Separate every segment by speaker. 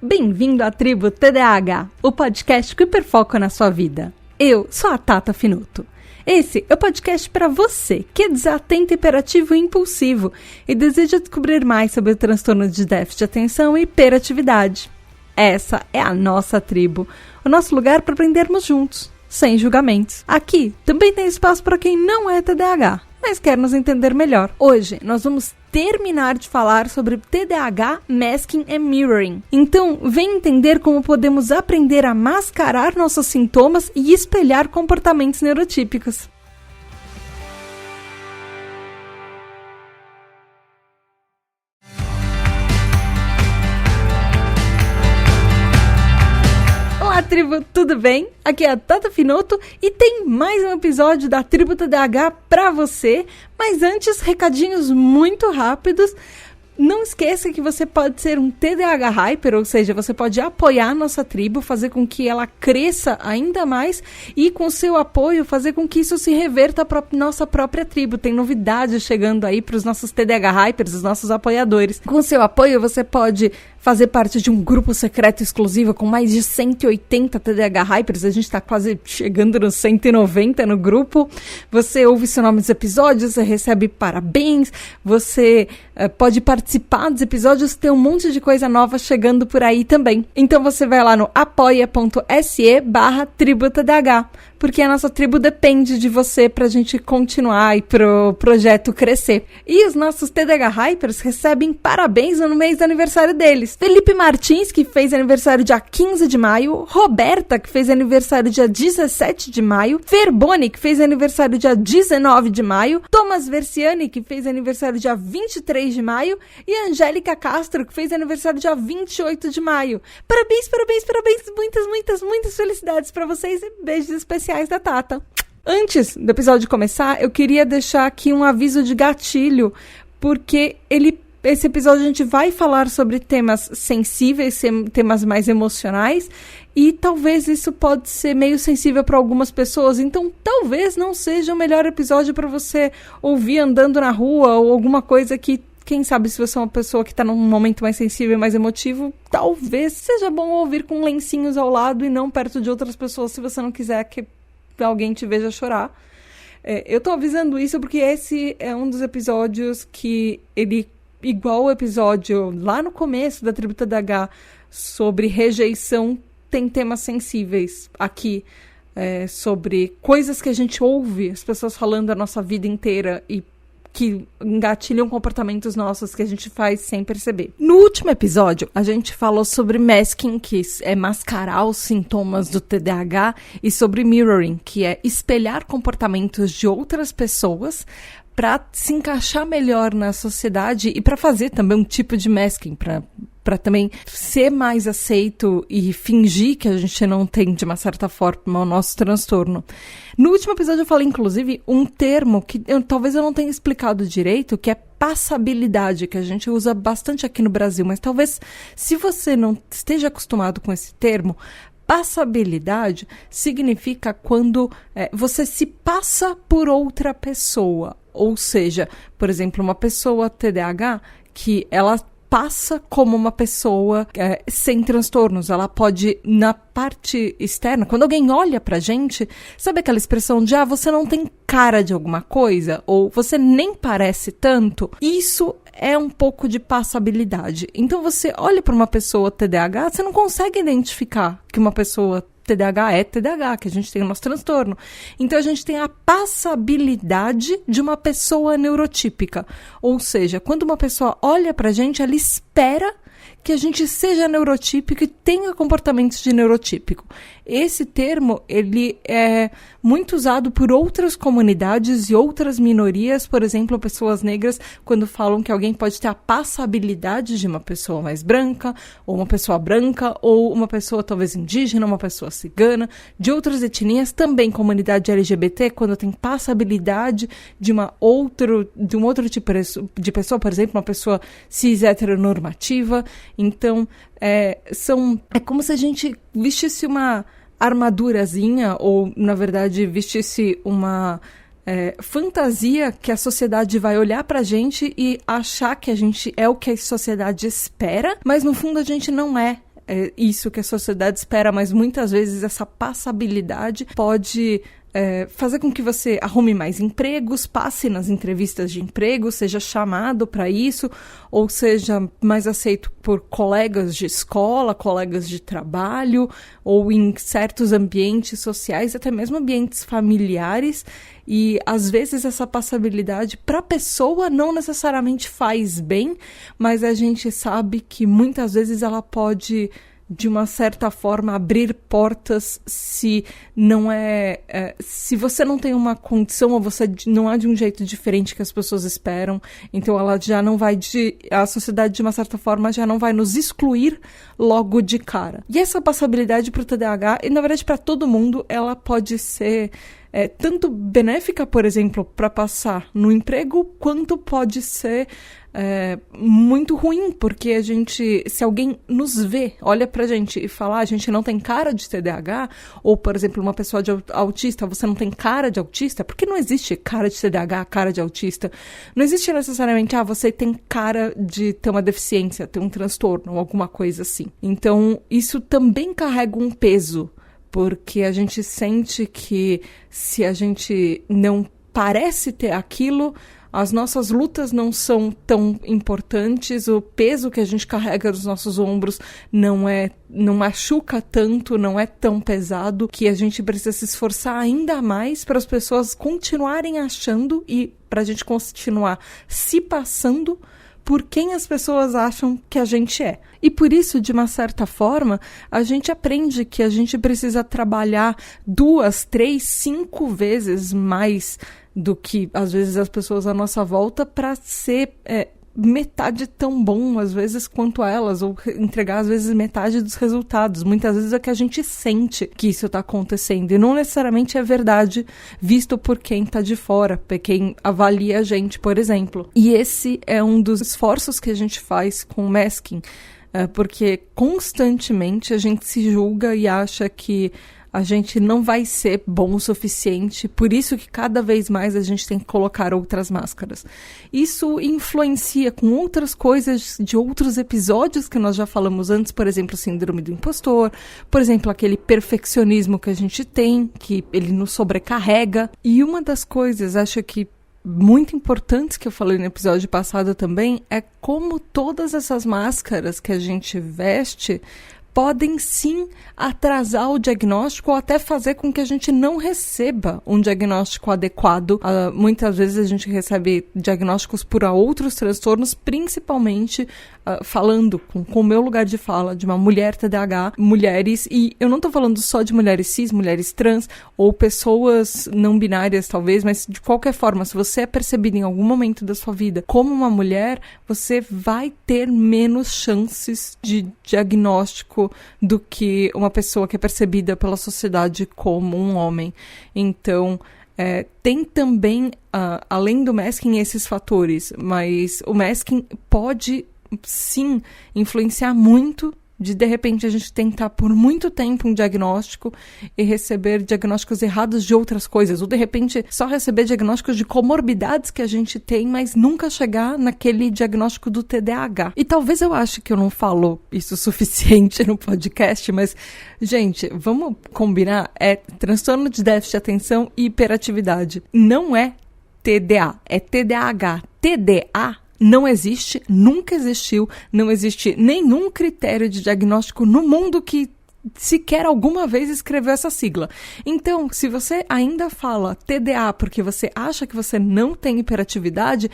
Speaker 1: Bem-vindo à Tribo TDAH, o podcast que hiperfoca na sua vida. Eu sou a Tata Finoto. Esse é o podcast para você que é desatento, hiperativo e impulsivo e deseja descobrir mais sobre o transtorno de déficit de atenção e hiperatividade. Essa é a nossa tribo, o nosso lugar para aprendermos juntos, sem julgamentos. Aqui também tem espaço para quem não é TDAH, mas quer nos entender melhor. Hoje nós vamos terminar de falar sobre TDAH, Masking and Mirroring. Então, vem entender como podemos aprender a mascarar nossos sintomas e espelhar comportamentos neurotípicos. Olá, tribo, tudo bem? Aqui é a Tata Finoto e tem mais um episódio da Tribo TDAH pra você. Mas antes, recadinhos muito rápidos. Não esqueça que você pode ser um TDAH Hyper, ou seja, você pode apoiar a nossa tribo, fazer com que ela cresça ainda mais e com seu apoio fazer com que isso se reverta para nossa própria tribo. Tem novidades chegando aí para os nossos TDAH Hypers, os nossos apoiadores. Com seu apoio você pode fazer parte de um grupo secreto exclusivo com mais de 180 TDAH Hypers. A gente está quase chegando nos 190 no grupo. Você ouve seu nome dos episódios, você recebe parabéns, você pode participar dos episódios, tem um monte de coisa nova chegando por aí também. Então você vai lá no apoia.se/tributadh, porque a nossa tribo depende de você pra gente continuar e pro projeto crescer. E os nossos TDAH Hypers recebem parabéns no mês do aniversário deles. Felipe Martins, que fez aniversário dia 15 de maio, Roberta, que fez aniversário dia 17 de maio, Ferboni, que fez aniversário dia 19 de maio, Thomas Versiani, que fez aniversário dia 23 de maio, e Angélica Castro, que fez aniversário dia 28 de maio. Parabéns, parabéns, parabéns, muitas felicidades pra vocês e beijos especiais da Tata. Antes do episódio começar, eu queria deixar aqui um aviso de gatilho, porque esse episódio a gente vai falar sobre temas sensíveis, temas mais emocionais, e talvez isso pode ser meio sensível para algumas pessoas, então talvez não seja o melhor episódio para você ouvir andando na rua ou alguma coisa que, quem sabe, se você é uma pessoa que está num momento mais sensível e mais emotivo, talvez seja bom ouvir com lencinhos ao lado e não perto de outras pessoas, se você não quiser que alguém te veja chorar. Eu tô avisando isso porque esse é um dos episódios que ele, igual o episódio lá no começo da Tribo TDAH sobre rejeição, tem temas sensíveis aqui, sobre coisas que a gente ouve as pessoas falando a nossa vida inteira e que engatilham comportamentos nossos que a gente faz sem perceber. No último episódio, a gente falou sobre masking, que é mascarar os sintomas do TDAH, e sobre mirroring, que é espelhar comportamentos de outras pessoas para se encaixar melhor na sociedade e para fazer também um tipo de masking, para também ser mais aceito e fingir que a gente não tem, de uma certa forma, o nosso transtorno. No último episódio eu falei, inclusive, um termo que talvez eu não tenha explicado direito, que é passabilidade, que a gente usa bastante aqui no Brasil, mas talvez, se você não esteja acostumado com esse termo, passabilidade significa quando você se passa por outra pessoa. Ou seja, por exemplo, uma pessoa TDAH que ela passa como uma pessoa sem transtornos. Ela pode, na parte externa, quando alguém olha pra gente, sabe aquela expressão de você não tem cara de alguma coisa? Ou você nem parece tanto? Isso é um pouco de passabilidade. Então você olha para uma pessoa TDAH, você não consegue identificar que uma pessoa TDAH é TDAH, que a gente tem o nosso transtorno. Então a gente tem a passabilidade de uma pessoa neurotípica. Ou seja, quando uma pessoa olha pra gente, ela espera que a gente seja neurotípico e tenha comportamentos de neurotípico. Esse termo, ele é muito usado por outras comunidades e outras minorias, por exemplo, pessoas negras, quando falam que alguém pode ter a passabilidade de uma pessoa mais branca, ou uma pessoa branca, ou uma pessoa talvez indígena, uma pessoa cigana, de outras etnias, também comunidade LGBT, quando tem passabilidade de um outro tipo de pessoa, por exemplo, uma pessoa cis heteronormativa. Então, é como se a gente vestisse uma armadurazinha, ou, na verdade, vestisse uma fantasia que a sociedade vai olhar pra gente e achar que a gente é o que a sociedade espera, mas, no fundo, a gente não é isso que a sociedade espera, mas muitas vezes essa passabilidade pode fazer com que você arrume mais empregos, passe nas entrevistas de emprego, seja chamado para isso, ou seja mais aceito por colegas de escola, colegas de trabalho, ou em certos ambientes sociais, até mesmo ambientes familiares. E às vezes essa passabilidade para a pessoa não necessariamente faz bem, mas a gente sabe que muitas vezes ela pode, de uma certa forma, abrir portas se se você não tem uma condição ou você não é de um jeito diferente que as pessoas esperam, então ela já não vai a sociedade, de uma certa forma, já não vai nos excluir logo de cara. E essa passabilidade para o TDAH, e na verdade para todo mundo, ela pode ser tanto benéfica, por exemplo, para passar no emprego, quanto pode ser muito ruim, porque se alguém nos vê, olha pra gente e fala, a gente não tem cara de TDAH, ou, por exemplo, uma pessoa autista, você não tem cara de autista, porque não existe cara de TDAH, cara de autista, não existe necessariamente, você tem cara de ter uma deficiência, ter um transtorno, ou alguma coisa assim. Então, isso também carrega um peso, porque a gente sente que se a gente não parece ter aquilo, as nossas lutas não são tão importantes, o peso que a gente carrega nos nossos ombros não machuca tanto, não é tão pesado, que a gente precisa se esforçar ainda mais para as pessoas continuarem achando e para a gente continuar se passando por quem as pessoas acham que a gente é. E por isso, de uma certa forma, a gente aprende que a gente precisa trabalhar 2, 3, 5 vezes mais do que, às vezes, as pessoas à nossa volta para ser metade tão bom, às vezes, quanto elas, ou entregar, às vezes, metade dos resultados. Muitas vezes é que a gente sente que isso está acontecendo, e não necessariamente é verdade, visto por quem está de fora, por quem avalia a gente, por exemplo. E esse é um dos esforços que a gente faz com o masking, porque constantemente a gente se julga e acha que a gente não vai ser bom o suficiente, por isso que cada vez mais a gente tem que colocar outras máscaras. Isso influencia com outras coisas de outros episódios que nós já falamos antes, por exemplo, síndrome do impostor, por exemplo, aquele perfeccionismo que a gente tem, que ele nos sobrecarrega. E uma das coisas, acho que muito importantes que eu falei no episódio passado também, é como todas essas máscaras que a gente veste podem sim atrasar o diagnóstico ou até fazer com que a gente não receba um diagnóstico adequado. Muitas vezes a gente recebe diagnósticos por outros transtornos, principalmente falando com o meu lugar de fala de uma mulher TDAH, mulheres, e eu não estou falando só de mulheres cis, mulheres trans ou pessoas não binárias talvez, mas de qualquer forma, se você é percebido em algum momento da sua vida como uma mulher, você vai ter menos chances de diagnóstico do que uma pessoa que é percebida pela sociedade como um homem. Então, tem também, além do masking, esses fatores, mas o masking pode sim influenciar muito de repente a gente tentar por muito tempo um diagnóstico e receber diagnósticos errados de outras coisas, ou de repente só receber diagnósticos de comorbidades que a gente tem, mas nunca chegar naquele diagnóstico do TDAH. E talvez eu ache que eu não falo isso o suficiente no podcast, mas, gente, vamos combinar, é transtorno de déficit de atenção e hiperatividade. Não é TDA, é TDAH. TDA não existe, nunca existiu, não existe nenhum critério de diagnóstico no mundo que sequer alguma vez escreveu essa sigla. Então, se você ainda fala TDA porque você acha que você não tem hiperatividade,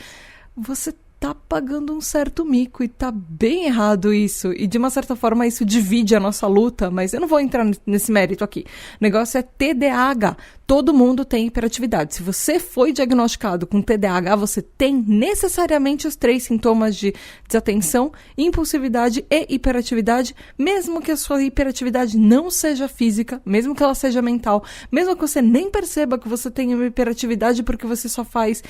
Speaker 1: você tá pagando um certo mico e tá bem errado isso. E de uma certa forma isso divide a nossa luta, mas eu não vou entrar nesse mérito aqui. O negócio é TDAH. Todo mundo tem hiperatividade. Se você foi diagnosticado com TDAH, você tem necessariamente os 3 sintomas de desatenção, impulsividade e hiperatividade, mesmo que a sua hiperatividade não seja física, mesmo que ela seja mental, mesmo que você nem perceba que você tem uma hiperatividade porque você só faz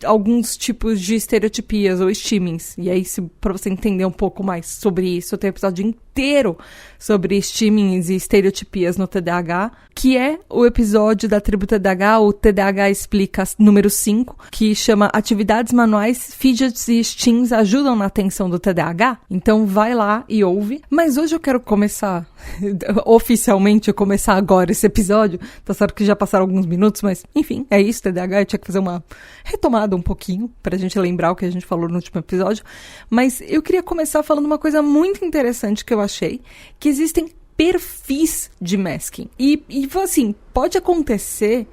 Speaker 1: alguns tipos de estereotipias ou estímulos. E aí, para você entender um pouco mais sobre isso, eu tenho um episódio inteiro sobre estímulos e estereotipias no TDAH, que é o episódio da Tribo TDAH, o TDAH Explica número 5, que chama Atividades Manuais, Fidgets e Stims Ajudam na Atenção do TDAH. Então vai lá e ouve. Mas hoje eu quero começar, oficialmente começar agora esse episódio. Tá certo que já passaram alguns minutos, mas enfim, é isso, TDAH. Eu tinha que fazer uma retomada um pouquinho, pra gente lembrar o que a gente falou no último episódio. Mas eu queria começar falando uma coisa muito interessante que eu achei, que existem perfis de masking. E assim, pode acontecer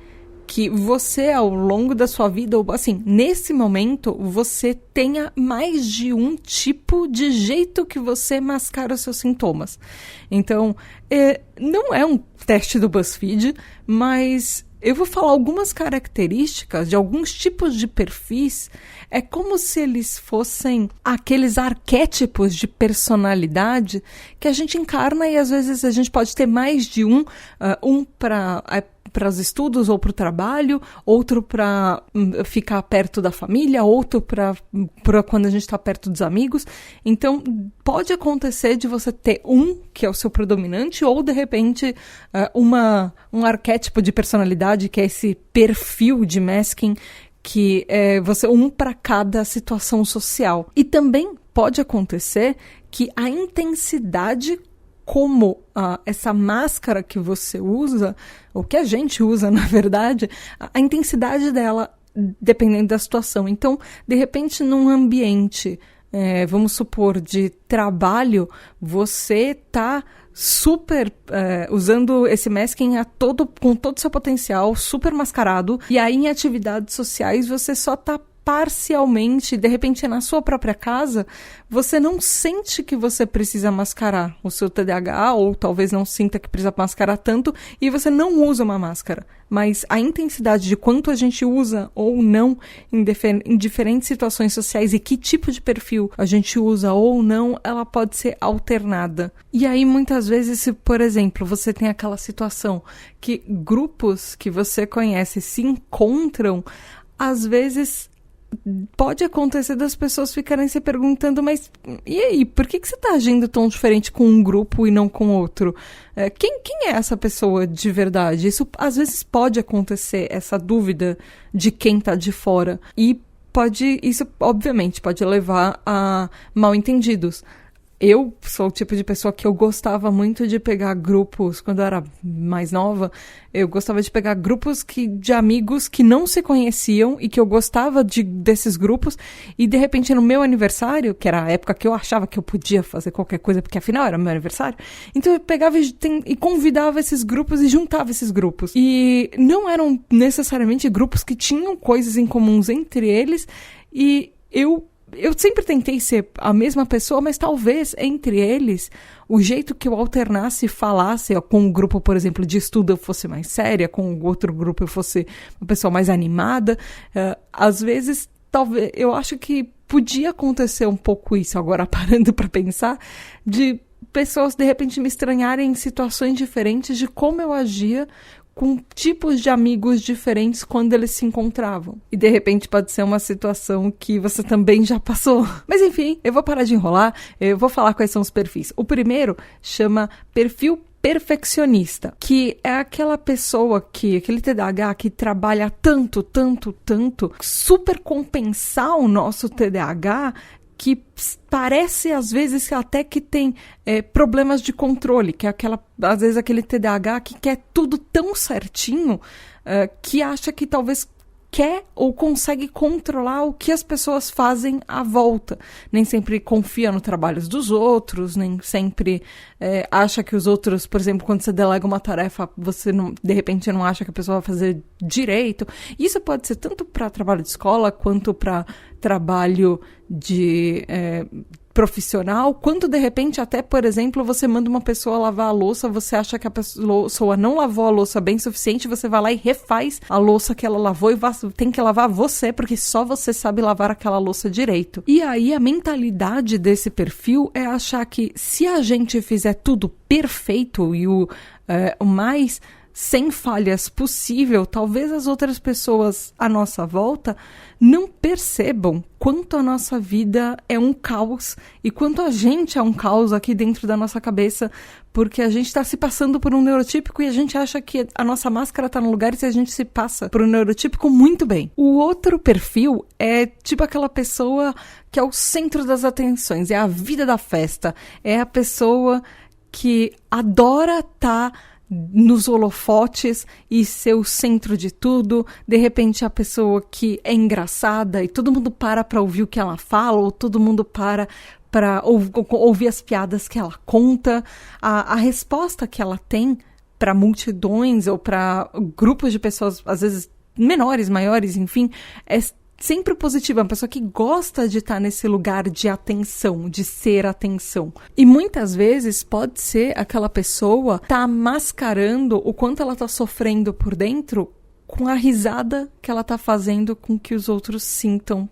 Speaker 1: que você, ao longo da sua vida, ou assim, nesse momento, você tenha mais de um tipo de jeito que você mascara os seus sintomas. Então, não é um teste do BuzzFeed, mas eu vou falar algumas características de alguns tipos de perfis. É como se eles fossem aqueles arquétipos de personalidade que a gente encarna e às vezes a gente pode ter mais de um para os estudos ou para o trabalho, outro para ficar perto da família, outro para quando a gente está perto dos amigos. Então, pode acontecer de você ter um que é o seu predominante ou, de repente, um arquétipo de personalidade que é esse perfil de masking, que é você um para cada situação social. E também pode acontecer que a intensidade como essa máscara que você usa, ou que a gente usa, na verdade, a intensidade dela, dependendo da situação. Então, de repente, num ambiente, vamos supor, de trabalho, você está super usando esse masking com todo o seu potencial, super mascarado, e aí em atividades sociais você só está parcialmente, de repente na sua própria casa, você não sente que você precisa mascarar o seu TDAH, ou talvez não sinta que precisa mascarar tanto, e você não usa uma máscara. Mas a intensidade de quanto a gente usa ou não em diferentes situações sociais e que tipo de perfil a gente usa ou não, ela pode ser alternada. E aí, muitas vezes, se, por exemplo, você tem aquela situação que grupos que você conhece se encontram, às vezes pode acontecer das pessoas ficarem se perguntando, mas e aí, por que você está agindo tão diferente com um grupo e não com outro? Quem é essa pessoa de verdade? Isso às vezes pode acontecer, essa dúvida de quem está de fora. E isso obviamente pode levar a mal-entendidos. Eu sou o tipo de pessoa que eu gostava muito de pegar grupos, quando eu era mais nova, eu gostava de pegar grupos de amigos que não se conheciam e que eu gostava desses grupos, e de repente no meu aniversário, que era a época que eu achava que eu podia fazer qualquer coisa, porque afinal era meu aniversário, então eu pegava e convidava esses grupos e juntava esses grupos. E não eram necessariamente grupos que tinham coisas em comuns entre eles, e eu sempre tentei ser a mesma pessoa, mas talvez entre eles o jeito que eu alternasse e falasse com um grupo, por exemplo, de estudo eu fosse mais séria, com o outro grupo eu fosse uma pessoa mais animada. Às vezes, talvez, eu acho que podia acontecer um pouco isso, agora parando para pensar, de pessoas de repente me estranharem em situações diferentes de como eu agia com tipos de amigos diferentes quando eles se encontravam. E de repente pode ser uma situação que você também já passou. Mas enfim, eu vou parar de enrolar, eu vou falar quais são os perfis. O primeiro chama perfil perfeccionista, que é aquela pessoa aquele TDAH que trabalha tanto, super compensar o nosso TDAH, que parece, às vezes, até que tem problemas de controle, que é às vezes, aquele TDAH que quer tudo tão certinho, que acha que talvez quer ou consegue controlar o que as pessoas fazem à volta. Nem sempre confia no trabalho dos outros, nem sempre acha que os outros, por exemplo, quando você delega uma tarefa, você não, de repente não acha que a pessoa vai fazer direito. Isso pode ser tanto para trabalho de escola, quanto para trabalho de profissional, quanto de repente até, por exemplo, você manda uma pessoa lavar a louça, você acha que a pessoa não lavou a louça bem o suficiente, você vai lá e refaz a louça que ela lavou e tem que lavar você, porque só você sabe lavar aquela louça direito. E aí a mentalidade desse perfil é achar que se a gente fizer tudo perfeito e o mais sem falhas possível, talvez as outras pessoas à nossa volta não percebam quanto a nossa vida é um caos e quanto a gente é um caos aqui dentro da nossa cabeça, porque a gente está se passando por um neurotípico e a gente acha que a nossa máscara está no lugar e se a gente se passa por um neurotípico muito bem. O outro perfil é tipo aquela pessoa que é o centro das atenções, é a vida da festa, é a pessoa que adora estar nos holofotes e ser o centro de tudo. De repente a pessoa que é engraçada e todo mundo para ouvir o que ela fala, ou todo mundo para ouvir as piadas que ela conta. A resposta que ela tem para multidões ou para grupos de pessoas, às vezes menores, maiores, enfim, é sempre positiva, uma pessoa que gosta de estar nesse lugar de atenção, de ser atenção. E muitas vezes pode ser aquela pessoa tá mascarando o quanto ela tá sofrendo por dentro com a risada que ela tá fazendo com que os outros sintam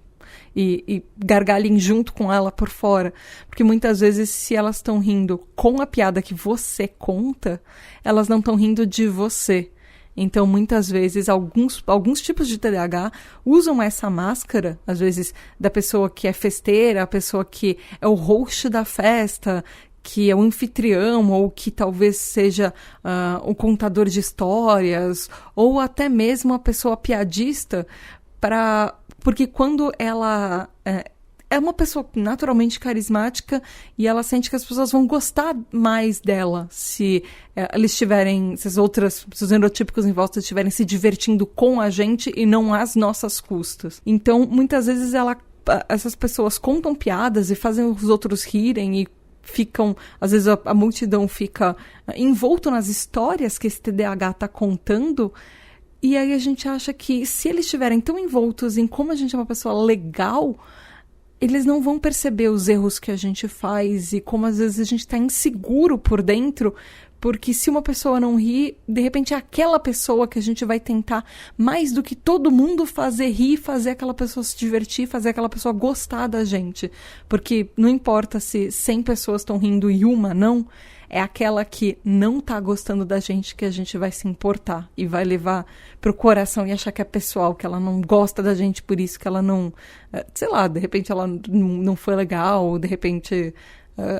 Speaker 1: e gargalhem junto com ela por fora. Porque muitas vezes, se elas estão rindo com a piada que você conta, elas não estão rindo de você. Então, muitas vezes, alguns tipos de TDAH usam essa máscara, às vezes, da pessoa que é festeira, a pessoa que é o host da festa, que é o anfitrião, ou que talvez seja o contador de histórias, ou até mesmo a pessoa piadista, porque quando ela é uma pessoa naturalmente carismática e ela sente que as pessoas vão gostar mais dela se eles estiverem, se os neurotípicos em volta estiverem se divertindo com a gente e não às nossas custas. Então, muitas vezes essas pessoas contam piadas e fazem os outros rirem e ficam, às vezes a multidão fica envolto nas histórias que esse TDAH está contando. E aí a gente acha que se eles estiverem tão envoltos em como a gente é uma pessoa legal, eles não vão perceber os erros que a gente faz e como às vezes a gente está inseguro por dentro, porque se uma pessoa não ri, de repente é aquela pessoa que a gente vai tentar mais do que todo mundo fazer rir, fazer aquela pessoa se divertir, fazer aquela pessoa gostar da gente. Porque não importa se 100 pessoas estão rindo e uma não, é aquela que não tá gostando da gente que a gente vai se importar e vai levar pro coração e achar que é pessoal, que ela não gosta da gente, por isso que ela não, sei lá, de repente ela não foi legal, ou de repente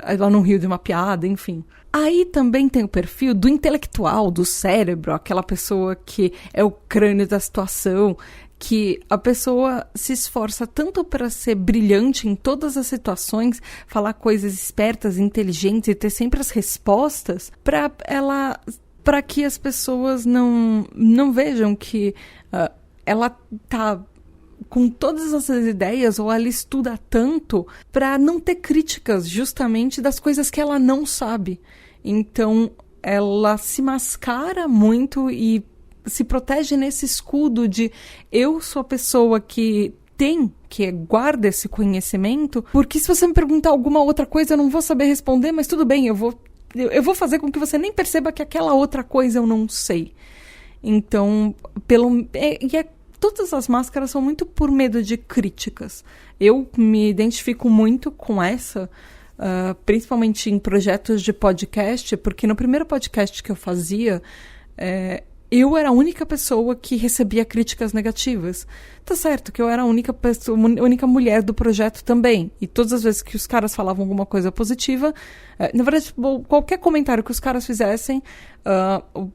Speaker 1: ela não riu de uma piada, enfim. Aí também tem o perfil do intelectual, do cérebro, aquela pessoa que é o crânio da situação, que a pessoa se esforça tanto para ser brilhante em todas as situações, falar coisas espertas, inteligentes e ter sempre as respostas, para que as pessoas não vejam que ela tá com todas essas ideias, ou ela estuda tanto para não ter críticas justamente das coisas que ela não sabe. Então ela se mascara muito e se protege nesse escudo de eu sou a pessoa que guarda esse conhecimento, porque se você me perguntar alguma outra coisa eu não vou saber responder, mas tudo bem, eu vou fazer com que você nem perceba que aquela outra coisa eu não sei. Então, todas as máscaras são muito por medo de críticas. Eu me identifico muito com essa, principalmente em projetos de podcast, porque no primeiro podcast que eu fazia, eu era a única pessoa que recebia críticas negativas. Tá certo que eu era a única mulher do projeto também. E todas as vezes que os caras falavam alguma coisa positiva, na verdade, qualquer comentário que os caras fizessem,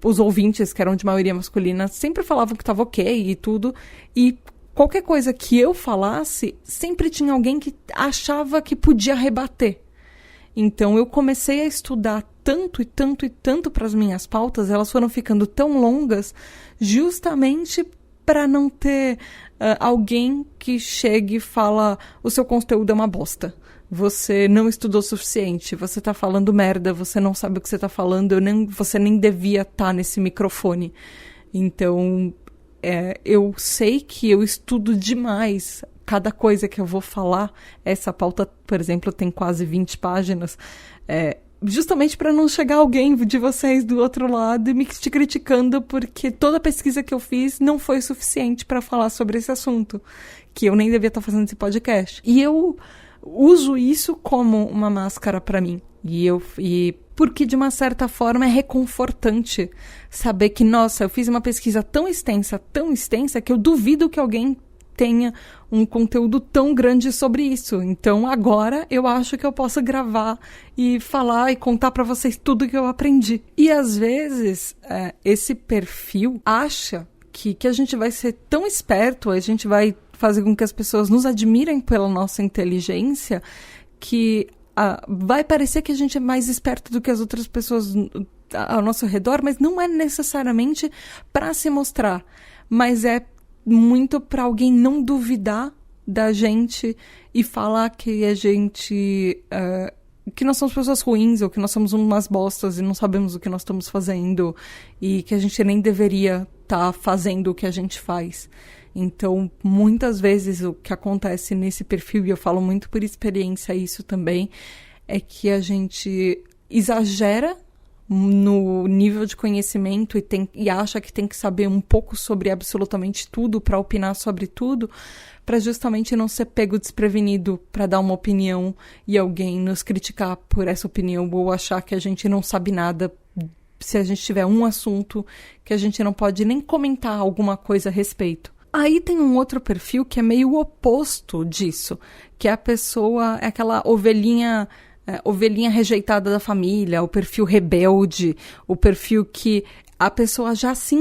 Speaker 1: os ouvintes, que eram de maioria masculina, sempre falavam que estava ok e tudo. E qualquer coisa que eu falasse, sempre tinha alguém que achava que podia rebater. Então eu comecei a estudar tanto e tanto e tanto para as minhas pautas, elas foram ficando tão longas justamente para não ter alguém que chegue e fala o seu conteúdo é uma bosta. Você não estudou o suficiente, você tá falando merda, você não sabe o que você tá falando, você nem devia estar nesse microfone. Então, eu sei que eu estudo demais cada coisa que eu vou falar. Essa pauta, por exemplo, tem quase 20 páginas, justamente para não chegar alguém de vocês do outro lado e me te criticando porque toda a pesquisa que eu fiz não foi suficiente para falar sobre esse assunto, que eu nem devia estar fazendo esse podcast. E eu uso isso como uma máscara para mim, E porque, de uma certa forma, é reconfortante saber que, nossa, eu fiz uma pesquisa tão extensa, que eu duvido que alguém tenha um conteúdo tão grande sobre isso. Então, agora, eu acho que eu posso gravar e falar e contar para vocês tudo que eu aprendi. E, às vezes, esse perfil acha que a gente vai ser tão esperto, a gente vai fazer com que as pessoas nos admirem pela nossa inteligência, que vai parecer que a gente é mais esperto do que as outras pessoas ao nosso redor, mas não é necessariamente para se mostrar, mas é muito para alguém não duvidar da gente e falar que a gente que nós somos pessoas ruins, ou que nós somos umas bostas e não sabemos o que nós estamos fazendo, e que a gente nem deveria estar fazendo o que a gente faz. Então, muitas vezes o que acontece nesse perfil, e eu falo muito por experiência isso também, é que a gente exagera no nível de conhecimento e acha que tem que saber um pouco sobre absolutamente tudo para opinar sobre tudo, para justamente não ser pego desprevenido para dar uma opinião e alguém nos criticar por essa opinião, ou achar que a gente não sabe nada se a gente tiver um assunto que a gente não pode nem comentar alguma coisa a respeito. Aí tem um outro perfil que é meio o oposto disso, que é a pessoa, é aquela ovelhinha rejeitada da família, o perfil rebelde, o perfil que a pessoa já se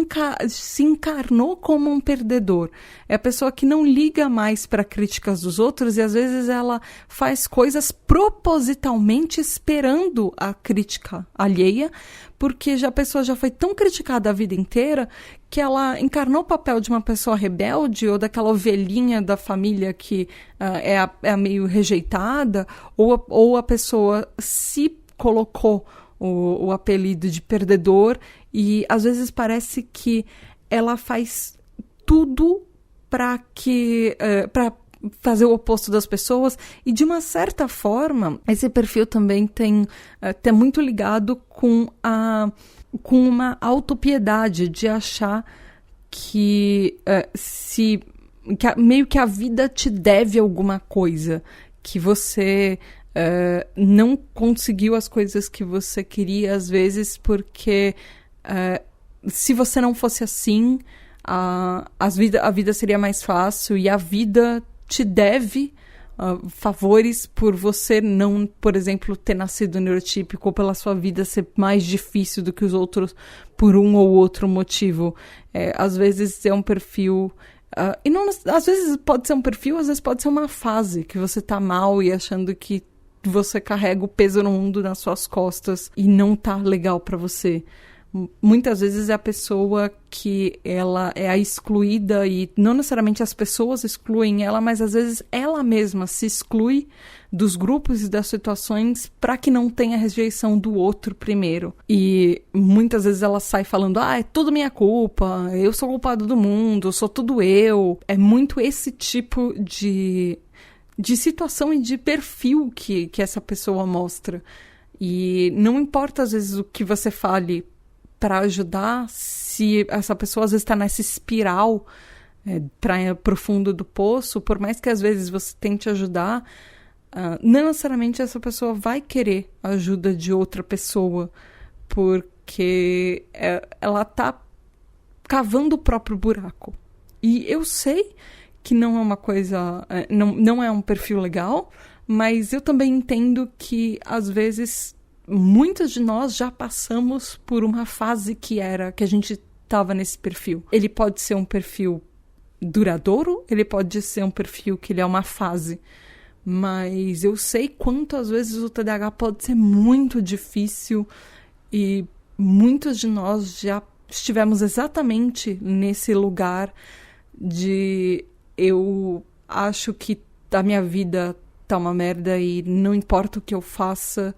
Speaker 1: encarnou como um perdedor. É a pessoa que não liga mais para críticas dos outros e às vezes ela faz coisas propositalmente esperando a crítica alheia, porque a pessoa já foi tão criticada a vida inteira que ela encarnou o papel de uma pessoa rebelde ou daquela ovelhinha da família que é a meio rejeitada, ou a pessoa se colocou o apelido de perdedor e às vezes parece que ela faz tudo para fazer o oposto das pessoas, e de uma certa forma esse perfil também tem muito ligado com uma autopiedade de achar que meio que a vida te deve alguma coisa, que você não conseguiu as coisas que você queria às vezes porque se você não fosse assim, a vida seria mais fácil, e a vida te deve favores por você não, por exemplo, ter nascido neurotípico, ou pela sua vida ser mais difícil do que os outros por um ou outro motivo. Às vezes é um perfil... e não, às vezes pode ser um perfil, às vezes pode ser uma fase que você tá mal e achando que você carrega o peso no mundo nas suas costas e não tá legal pra você. Muitas vezes é a pessoa que ela é a excluída, e não necessariamente as pessoas excluem ela, mas às vezes ela mesma se exclui dos grupos e das situações para que não tenha rejeição do outro primeiro. E muitas vezes ela sai falando, é tudo minha culpa, eu sou culpado do mundo, sou tudo eu. É muito esse tipo de situação e de perfil que essa pessoa mostra. E não importa às vezes o que você fale para ajudar, se essa pessoa às vezes está nessa espiral para o fundo do poço, por mais que às vezes você tente ajudar, não necessariamente essa pessoa vai querer a ajuda de outra pessoa, porque ela está cavando o próprio buraco. E eu sei que não é uma coisa, não é um perfil legal, mas eu também entendo que às vezes muitos de nós já passamos por uma fase que a gente estava nesse perfil. Ele pode ser um perfil duradouro, ele pode ser um perfil que ele é uma fase. Mas eu sei quanto às vezes o TDAH pode ser muito difícil, e muitos de nós já estivemos exatamente nesse lugar de eu acho que a minha vida tá uma merda e não importa o que eu faça,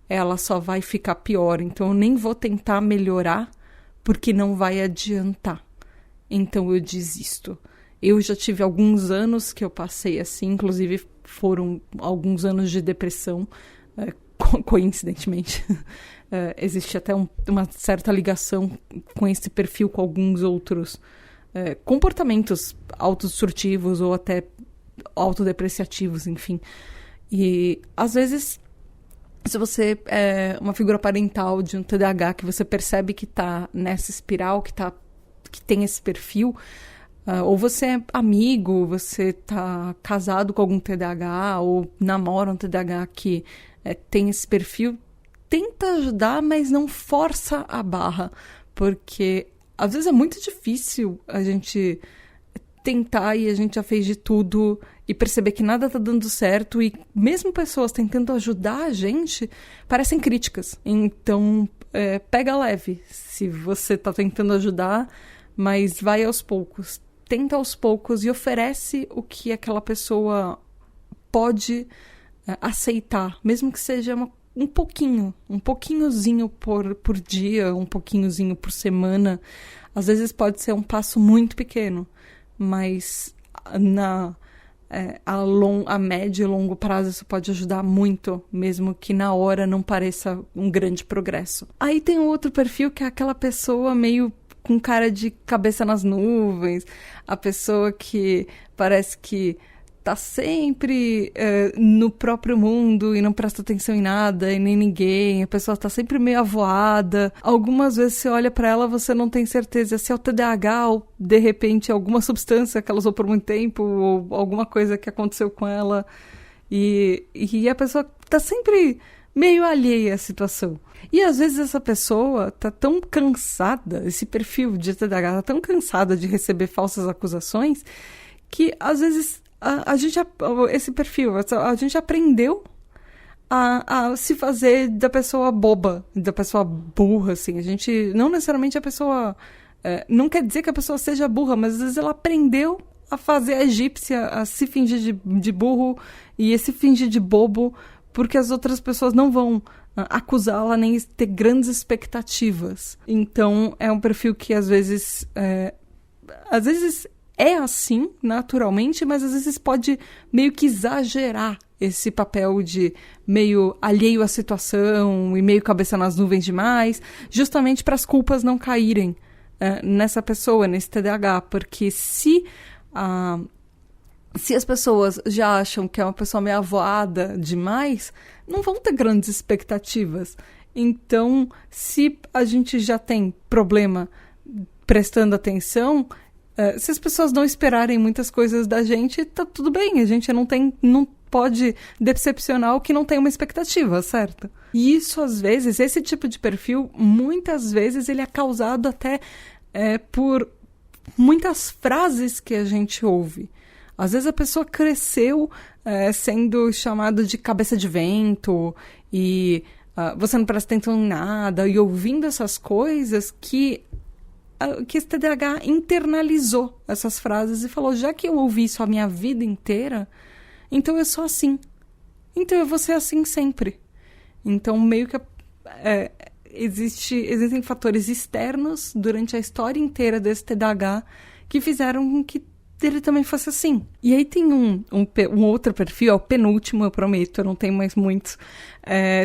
Speaker 1: ela só vai ficar pior. Então eu nem vou tentar melhorar porque não vai adiantar. Então eu desisto. Eu já tive alguns anos que eu passei assim, inclusive foram alguns anos de depressão, coincidentemente. Existe até uma certa ligação com esse perfil com alguns outros comportamentos autodestrutivos ou até autodepreciativos, enfim. E às vezes Se você é uma figura parental de um TDAH que você percebe que tá nessa espiral, que tem esse perfil, ou você é amigo, você tá casado com algum TDAH, ou namora um TDAH que tem esse perfil, tenta ajudar, mas não força a barra, porque às vezes é muito difícil a gente tentar e a gente já fez de tudo e perceber que nada tá dando certo, e mesmo pessoas tentando ajudar a gente parecem críticas. Então, pega leve se você tá tentando ajudar, mas vai aos poucos. Tenta aos poucos e oferece o que aquela pessoa pode aceitar, mesmo que seja um pouquinhozinho por dia, um pouquinhozinho por semana. Às vezes pode ser um passo muito pequeno, mas a médio e longo prazo isso pode ajudar muito, mesmo que na hora não pareça um grande progresso. Aí tem um outro perfil que é aquela pessoa meio com cara de cabeça nas nuvens, a pessoa que parece que tá sempre no próprio mundo e não presta atenção em nada e nem ninguém, a pessoa tá sempre meio avoada. Algumas vezes você olha pra ela, você não tem certeza se é o TDAH ou de repente alguma substância que ela usou por muito tempo ou alguma coisa que aconteceu com ela, e a pessoa tá sempre meio alheia à situação. E às vezes essa pessoa tá tão cansada, esse perfil de TDAH tá tão cansada de receber falsas acusações, que às vezes esse perfil, a gente aprendeu a se fazer da pessoa boba, da pessoa burra, assim. A gente, não necessariamente a pessoa, não quer dizer que a pessoa seja burra, mas às vezes ela aprendeu a fazer a egípcia, a se fingir de burro e se fingir de bobo, porque as outras pessoas não vão acusá-la nem ter grandes expectativas. Então, é um perfil que às vezes é assim, naturalmente, mas às vezes pode meio que exagerar esse papel de meio alheio à situação e meio cabeça nas nuvens demais, justamente para as culpas não caírem nessa pessoa, nesse TDAH, porque se as pessoas já acham que é uma pessoa meio avoada demais, não vão ter grandes expectativas. Então, se a gente já tem problema prestando atenção, se as pessoas não esperarem muitas coisas da gente, tá tudo bem. A gente não pode decepcionar o que não tem uma expectativa, certo? E isso, às vezes, esse tipo de perfil, muitas vezes, ele é causado até por muitas frases que a gente ouve. Às vezes a pessoa cresceu sendo chamada de cabeça de vento e você não presta atenção em nada, e ouvindo essas coisas que esse TDAH internalizou essas frases e falou, já que eu ouvi isso a minha vida inteira, então eu sou assim. Então eu vou ser assim sempre. Então meio que existem fatores externos durante a história inteira desse TDAH que fizeram com que ele também fosse assim. E aí tem um outro perfil, é o penúltimo, eu prometo, eu não tenho mais muitos.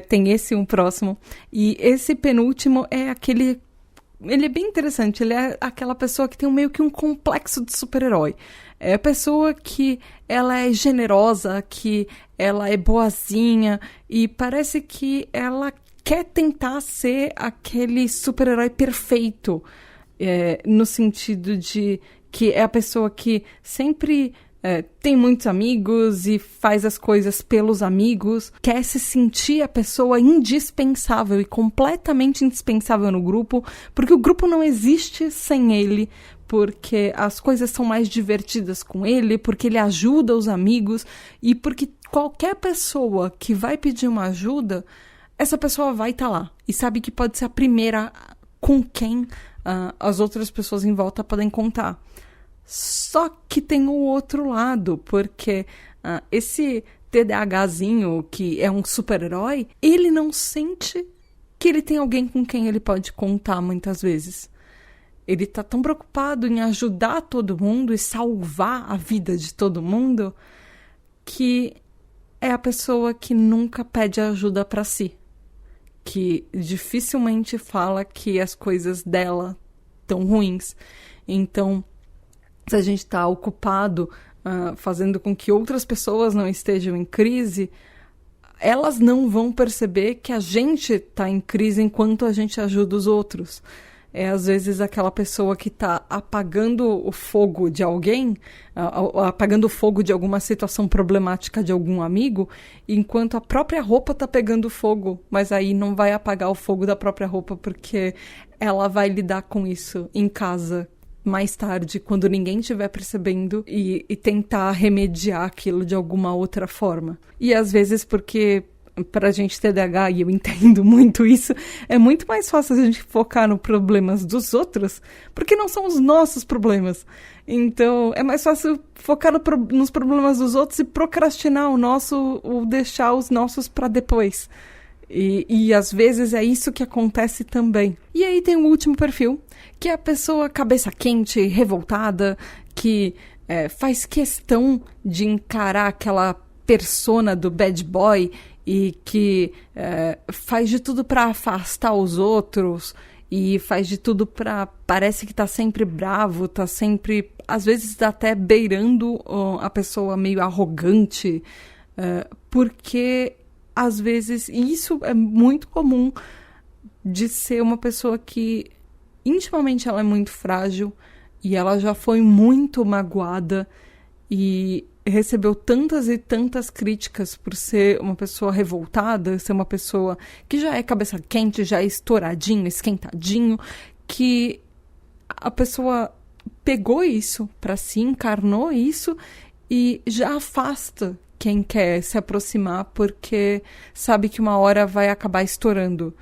Speaker 1: Tem esse e um próximo. E esse penúltimo é aquele... Ele é bem interessante, ele é aquela pessoa que tem meio que um complexo de super-herói. É a pessoa que ela é generosa, que ela é boazinha, e parece que ela quer tentar ser aquele super-herói perfeito, no sentido de que é a pessoa que sempre tem muitos amigos e faz as coisas pelos amigos, quer se sentir a pessoa indispensável e completamente indispensável no grupo, porque o grupo não existe sem ele, porque as coisas são mais divertidas com ele, porque ele ajuda os amigos e porque qualquer pessoa que vai pedir uma ajuda, essa pessoa vai estar lá e sabe que pode ser a primeira com quem as outras pessoas em volta podem contar. Só que tem o outro lado, porque esse TDAHzinho, que é um super-herói, ele não sente que ele tem alguém com quem ele pode contar muitas vezes. Ele tá tão preocupado em ajudar todo mundo e salvar a vida de todo mundo, que é a pessoa que nunca pede ajuda pra si, que dificilmente fala que as coisas dela estão ruins. Então, se a gente está ocupado fazendo com que outras pessoas não estejam em crise, elas não vão perceber que a gente está em crise enquanto a gente ajuda os outros. Às vezes aquela pessoa que está apagando o fogo de alguém, apagando o fogo de alguma situação problemática de algum amigo, enquanto a própria roupa está pegando fogo, mas aí não vai apagar o fogo da própria roupa porque ela vai lidar com isso em casa mais tarde, quando ninguém estiver percebendo e tentar remediar aquilo de alguma outra forma. E às vezes porque pra gente TDAH, e eu entendo muito isso, é muito mais fácil a gente focar nos problemas dos outros, porque não são os nossos problemas. Então, é mais fácil focar nos problemas dos outros e procrastinar o nosso, ou deixar os nossos para depois. E às vezes é isso que acontece também. E aí tem o último perfil, que é a pessoa cabeça quente, revoltada, que faz questão de encarar aquela persona do bad boy e que faz de tudo para afastar os outros e faz de tudo para... Parece que tá sempre bravo, tá sempre... Às vezes tá até beirando a pessoa meio arrogante, porque às vezes... E isso é muito comum de ser uma pessoa que intimamente ela é muito frágil e ela já foi muito magoada e recebeu tantas e tantas críticas por ser uma pessoa revoltada, ser uma pessoa que já é cabeça quente, já é estouradinho, esquentadinho, que a pessoa pegou isso para si, encarnou isso e já afasta quem quer se aproximar porque sabe que uma hora vai acabar estourando.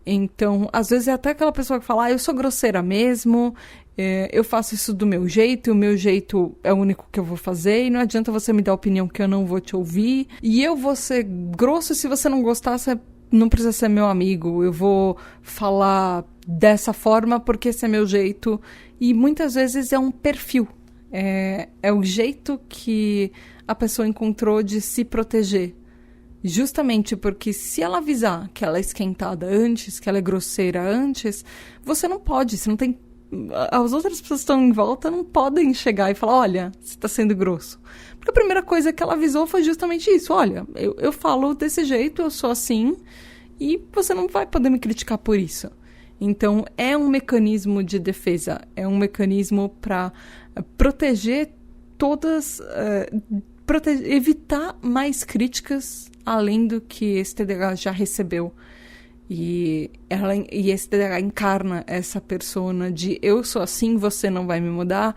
Speaker 1: Então, às vezes é até aquela pessoa que fala, eu sou grosseira mesmo, eu faço isso do meu jeito, e o meu jeito é o único que eu vou fazer, e não adianta você me dar opinião que eu não vou te ouvir, e eu vou ser grosso, se você não gostar, você não precisa ser meu amigo, eu vou falar dessa forma porque esse é meu jeito, e muitas vezes é um perfil, é o jeito que a pessoa encontrou de se proteger. Justamente porque se ela avisar que ela é esquentada antes, que ela é grosseira antes, você não pode, você não tem... As outras pessoas que estão em volta não podem chegar e falar, olha, você está sendo grosso. Porque a primeira coisa que ela avisou foi justamente isso, olha, eu falo desse jeito, eu sou assim, e você não vai poder me criticar por isso. Então, é um mecanismo de defesa, é um mecanismo para proteger todas... evitar mais críticas além do que esse TDAH já recebeu. E esse TDAH encarna essa persona de eu sou assim, você não vai me mudar,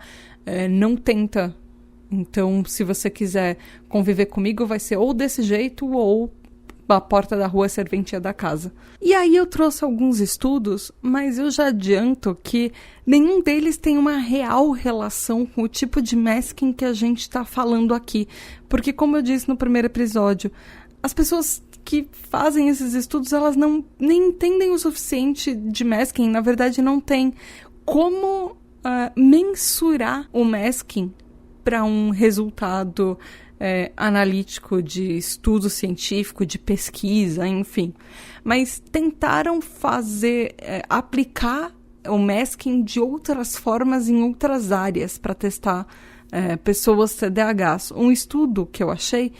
Speaker 1: não tenta. Então, se você quiser conviver comigo, vai ser ou desse jeito ou a porta da rua, a serventia da casa. E aí eu trouxe alguns estudos, mas eu já adianto que nenhum deles tem uma real relação com o tipo de masking que a gente está falando aqui. Porque, como eu disse no primeiro episódio, as pessoas que fazem esses estudos, elas nem entendem o suficiente de masking. Na verdade, não tem como mensurar o masking para um resultado analítico de estudo científico, de pesquisa, enfim. Mas tentaram aplicar o masking de outras formas em outras áreas para testar pessoas TDAHs. Um estudo que eu achei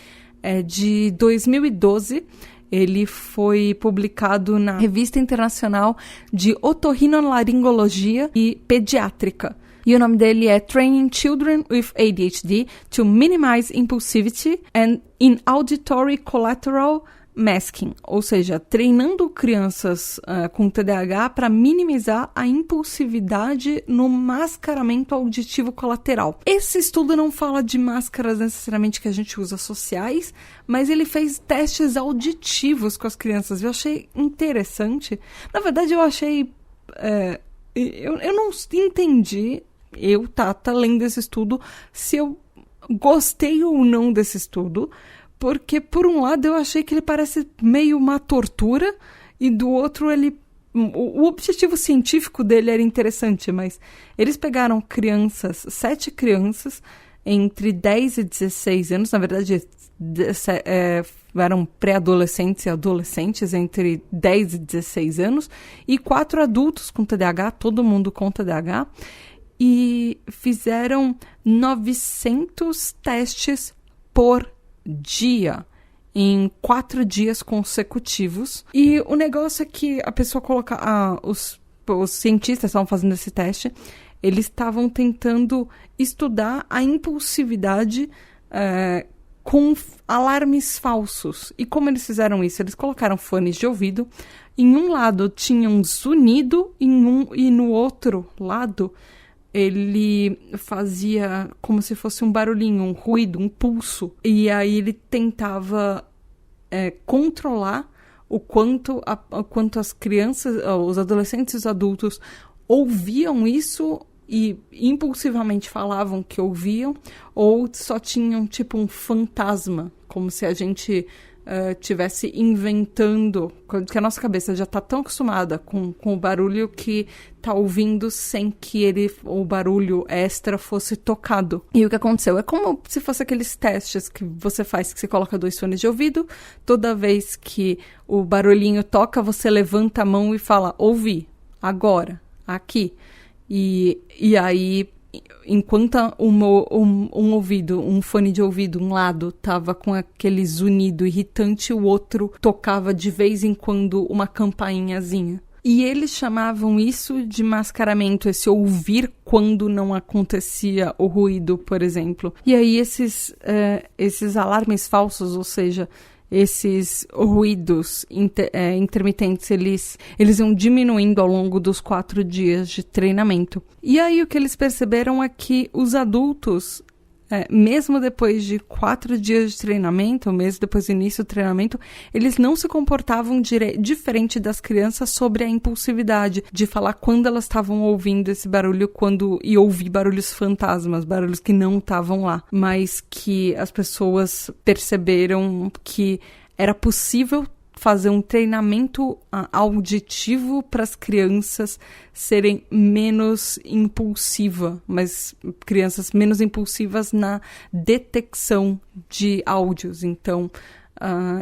Speaker 1: é de 2012, ele foi publicado na Revista Internacional de Otorrinolaringologia e Pediátrica. E o nome dele é Training Children with ADHD to Minimize Impulsivity and in Auditory Collateral Masking, ou seja, treinando crianças com TDAH para minimizar a impulsividade no mascaramento auditivo colateral. Esse estudo não fala de máscaras necessariamente que a gente usa sociais, mas ele fez testes auditivos com as crianças. Eu achei interessante. Na verdade, eu achei... eu não entendi, Tata, lendo esse estudo, se eu gostei ou não desse estudo, porque, por um lado, eu achei que ele parece meio uma tortura, e do outro, o objetivo científico dele era interessante, mas eles pegaram 7 crianças, entre 10 e 16 anos, na verdade, eram pré-adolescentes e adolescentes, entre 10 e 16 anos, e 4 adultos com TDAH, todo mundo com TDAH, e fizeram 900 testes por dia. em 4 dias consecutivos. E o negócio é que a pessoa coloca... os cientistas estavam fazendo esse teste, eles estavam tentando estudar a impulsividade com alarmes falsos. E como eles fizeram isso? Eles colocaram fones de ouvido. Em um lado tinha um zunido e no outro lado ele fazia como se fosse um barulhinho, um ruído, um pulso. E aí ele tentava controlar o quanto as crianças, os adolescentes e os adultos ouviam isso e impulsivamente falavam que ouviam, ou só tinham tipo um fantasma, como se a gente tivesse inventando, que a nossa cabeça já está tão acostumada com o barulho que está ouvindo sem que o barulho extra fosse tocado. E o que aconteceu? É como se fosse aqueles testes que você faz, que você coloca 2 fones de ouvido, toda vez que o barulhinho toca, você levanta a mão e fala, ouvi, agora, aqui. E aí, enquanto um fone de ouvido, um lado, tava com aquele zunido irritante, o outro tocava de vez em quando uma campainhazinha. E eles chamavam isso de mascaramento, esse ouvir quando não acontecia o ruído, por exemplo. E aí esses alarmes falsos, ou seja, esses ruídos intermitentes, eles iam diminuindo ao longo dos 4 dias de treinamento. E aí o que eles perceberam é que os adultos, mesmo depois de 4 dias de treinamento, mesmo depois do início do treinamento, eles não se comportavam diferente das crianças sobre a impulsividade, de falar quando elas estavam ouvindo esse barulho e ouvir barulhos fantasmas, barulhos que não estavam lá, mas que as pessoas perceberam que era possível fazer um treinamento auditivo para as crianças serem menos impulsivas, mas crianças menos impulsivas na detecção de áudios. Então,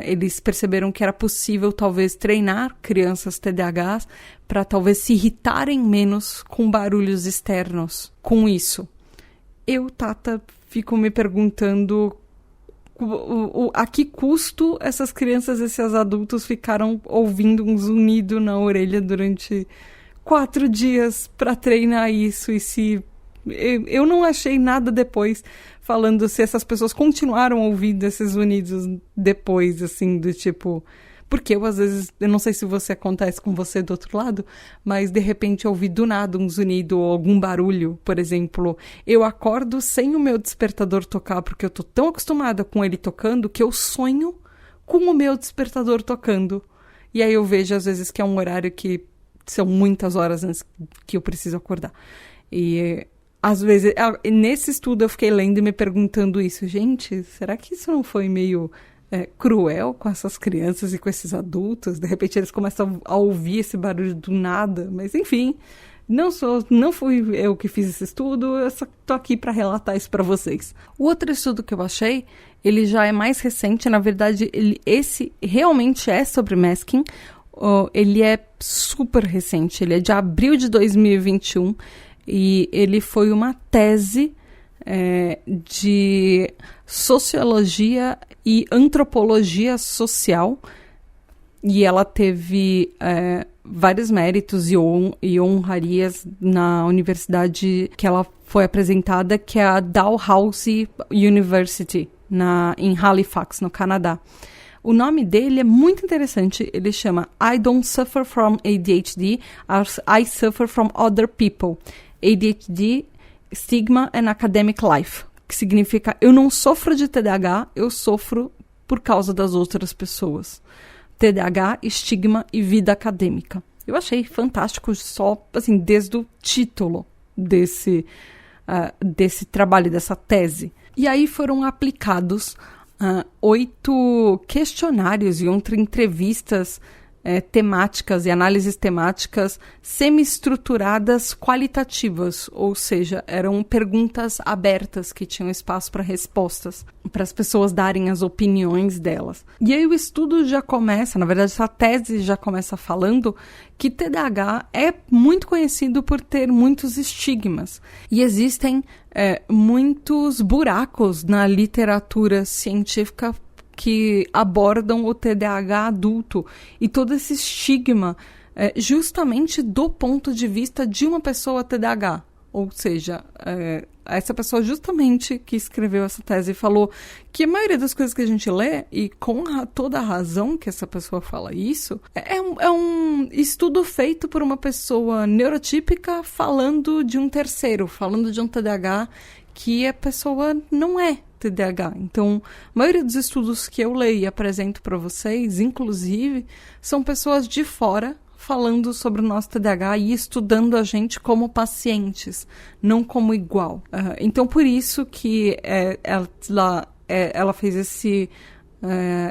Speaker 1: eles perceberam que era possível talvez treinar crianças TDAHs para talvez se irritarem menos com barulhos externos. Com isso, eu, Tata, fico me perguntando a que custo essas crianças, esses adultos ficaram ouvindo um zunido na orelha durante 4 dias para treinar isso. E se eu não achei nada depois falando se essas pessoas continuaram ouvindo esses zunidos depois, assim, do tipo... Porque às vezes, eu não sei se acontece com você do outro lado, mas de repente eu ouvi do nada um zunido ou algum barulho, por exemplo. Eu acordo sem o meu despertador tocar, porque eu tô tão acostumada com ele tocando que eu sonho com o meu despertador tocando. E aí eu vejo às vezes que é um horário que são muitas horas antes que eu preciso acordar. E às vezes, nesse estudo eu fiquei lendo e me perguntando isso. Gente, será que isso não foi meio... cruel com essas crianças e com esses adultos? De repente eles começam a ouvir esse barulho do nada, mas enfim, não fui eu que fiz esse estudo, eu só tô aqui para relatar isso para vocês. O outro estudo que eu achei, ele já é mais recente, na verdade esse realmente é sobre masking, ele é super recente, ele é de abril de 2021 e ele foi uma tese de sociologia e antropologia social, e ela teve vários méritos e honrarias na universidade que ela foi apresentada, que é a Dalhousie University, em Halifax, no Canadá. O nome dele é muito interessante, ele chama I Don't Suffer From ADHD, I Suffer From Other People. ADHD, Stigma and Academic Life, que significa eu não sofro de TDAH, eu sofro por causa das outras pessoas. TDAH, estigma e vida acadêmica. Eu achei fantástico só, assim, desde o título desse trabalho, dessa tese. E aí foram aplicados 8 questionários e entrevistas temáticas e análises temáticas semi-estruturadas qualitativas, ou seja, eram perguntas abertas que tinham espaço para respostas, para as pessoas darem as opiniões delas. E aí o estudo já começa, na verdade essa tese já começa falando que TDAH é muito conhecido por ter muitos estigmas e existem muitos buracos na literatura científica que abordam o TDAH adulto e todo esse estigma justamente do ponto de vista de uma pessoa TDAH. Ou seja, essa pessoa justamente que escreveu essa tese falou que a maioria das coisas que a gente lê, e com toda a razão que essa pessoa fala isso, é um estudo feito por uma pessoa neurotípica falando de um terceiro, falando de um TDAH que a pessoa não é TDAH. Então, a maioria dos estudos que eu leio e apresento para vocês, inclusive, são pessoas de fora falando sobre o nosso TDAH e estudando a gente como pacientes, não como igual. Então, por isso que ela fez esse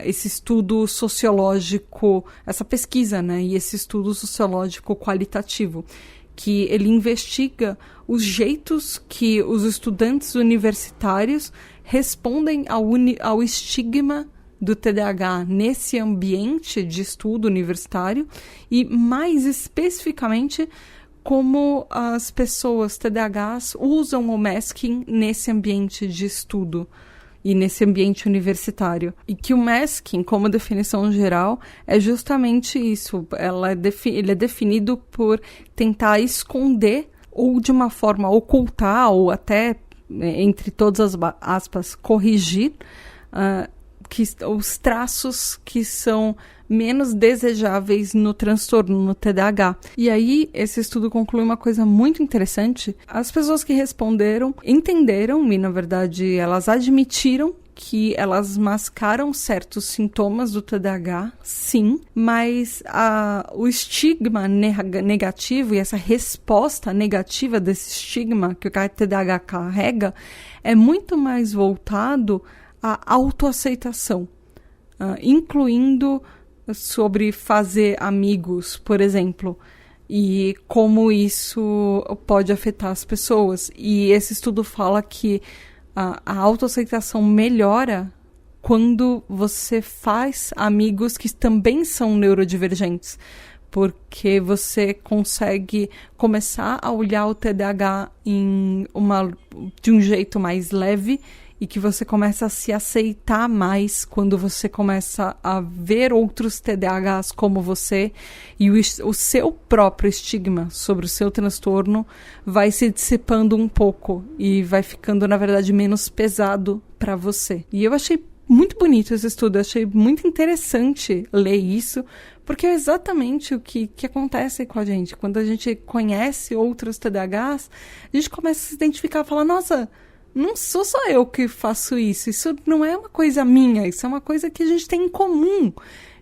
Speaker 1: estudo sociológico, essa pesquisa, né? E esse estudo sociológico qualitativo, que ele investiga os jeitos que os estudantes universitários respondem ao estigma do TDAH nesse ambiente de estudo universitário e, mais especificamente, como as pessoas TDAHs usam o masking nesse ambiente de estudo e nesse ambiente universitário. E que o masking, como definição geral, é justamente isso. Ele é definido por tentar esconder ou, de uma forma, ocultar ou até, entre todas as aspas, corrigir os traços que são menos desejáveis no transtorno, no TDAH. E aí, esse estudo conclui uma coisa muito interessante. As pessoas que responderam entenderam e, na verdade, elas admitiram que elas mascaram certos sintomas do TDAH, sim, mas o estigma negativo e essa resposta negativa desse estigma que o TDAH carrega é muito mais voltado à autoaceitação, incluindo sobre fazer amigos, por exemplo, e como isso pode afetar as pessoas. E esse estudo fala que a autoaceitação melhora quando você faz amigos que também são neurodivergentes, porque você consegue começar a olhar o TDAH de um jeito mais leve e que você começa a se aceitar mais quando você começa a ver outros TDAHs como você, e o seu próprio estigma sobre o seu transtorno vai se dissipando um pouco e vai ficando, na verdade, menos pesado para você. E eu achei muito bonito esse estudo, eu achei muito interessante ler isso, porque é exatamente o que acontece com a gente. Quando a gente conhece outros TDAHs, a gente começa a se identificar e falar, nossa, não sou só eu que faço isso não é uma coisa minha, isso é uma coisa que a gente tem em comum.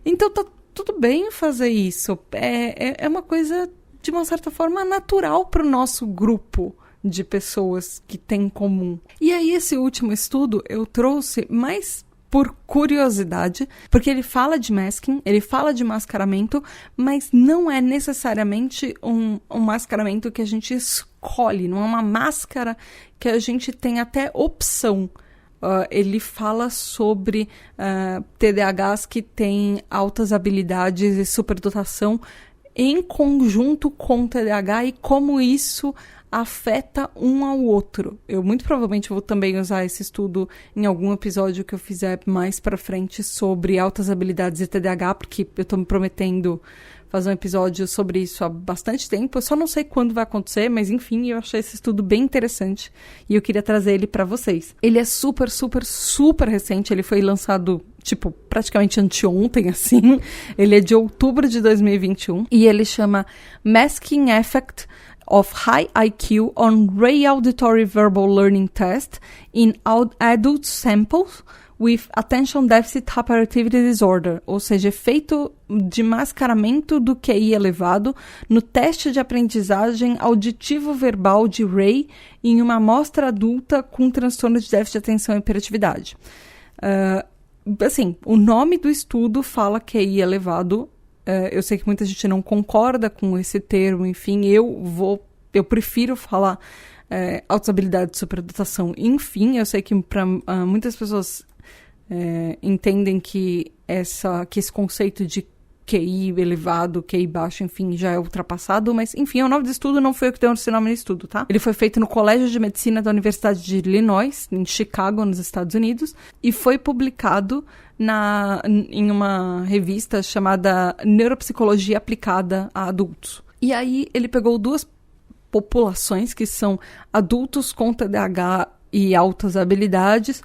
Speaker 1: Então tá tudo bem fazer isso. É uma coisa, de uma certa forma, natural para o nosso grupo de pessoas que tem em comum. E aí esse último estudo eu trouxe mais por curiosidade, porque ele fala de masking, ele fala de mascaramento, mas não é necessariamente um mascaramento que a gente escolhe, não é uma máscara que a gente tem até opção. Ele fala sobre TDAHs que têm altas habilidades e superdotação em conjunto com o TDAH e como isso afeta um ao outro. Eu muito provavelmente vou também usar esse estudo em algum episódio que eu fizer mais pra frente sobre altas habilidades e TDAH, porque eu tô me prometendo fazer um episódio sobre isso há bastante tempo. Eu só não sei quando vai acontecer, mas enfim, eu achei esse estudo bem interessante e eu queria trazer ele pra vocês. Ele é super, super, super recente. Ele foi lançado, praticamente anteontem, assim. Ele é de outubro de 2021 e ele chama Masking Effect of High IQ on Ray Auditory Verbal Learning Test in Adult Samples with Attention Deficit Hyperactivity Disorder, ou seja, efeito de mascaramento do QI elevado no teste de aprendizagem auditivo verbal de Ray em uma amostra adulta com transtorno de déficit de atenção e hiperatividade. O nome do estudo fala QI elevado. Eu sei que muita gente não concorda com esse termo, enfim, eu prefiro falar altas habilidades de superdotação. Enfim, eu sei que para muitas pessoas entendem que esse conceito de QI elevado, QI baixo, enfim, já é ultrapassado, mas, enfim, o nome do estudo não foi eu que dei esse nome no estudo, tá? Ele foi feito no Colégio de Medicina da Universidade de Illinois, em Chicago, nos Estados Unidos, e foi publicado em uma revista chamada Neuropsicologia Aplicada a Adultos. E aí ele pegou 2 populações, que são adultos com TDAH e altas habilidades,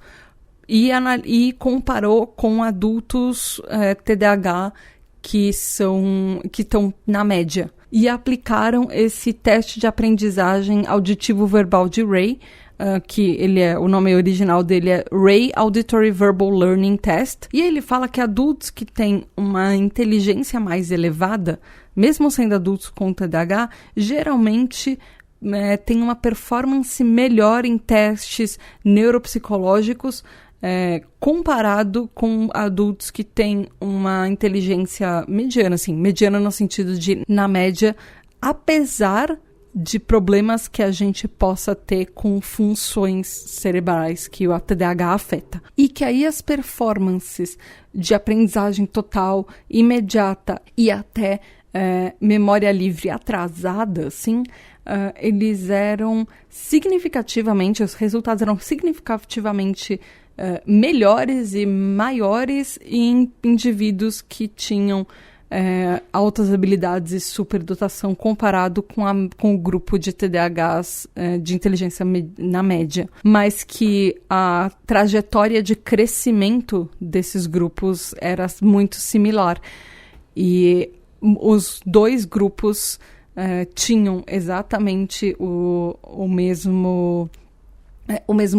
Speaker 1: e comparou com adultos TDAH que estão na média. E aplicaram esse teste de aprendizagem auditivo-verbal de Ray, que o nome original dele é Ray Auditory Verbal Learning Test. E ele fala que adultos que têm uma inteligência mais elevada, mesmo sendo adultos com TDAH, geralmente têm uma performance melhor em testes neuropsicológicos, comparado com adultos que têm uma inteligência mediana, assim, mediana no sentido de, na média, apesar de problemas que a gente possa ter com funções cerebrais que o TDAH afeta. E que aí as performances de aprendizagem total, imediata e até memória livre atrasada, assim, eles eram significativamente, os resultados eram significativamente melhores e maiores em indivíduos que tinham altas habilidades e superdotação comparado com o grupo de TDAHs de inteligência na média, mas que a trajetória de crescimento desses grupos era muito similar. E os 2 grupos tinham exatamente o mesmo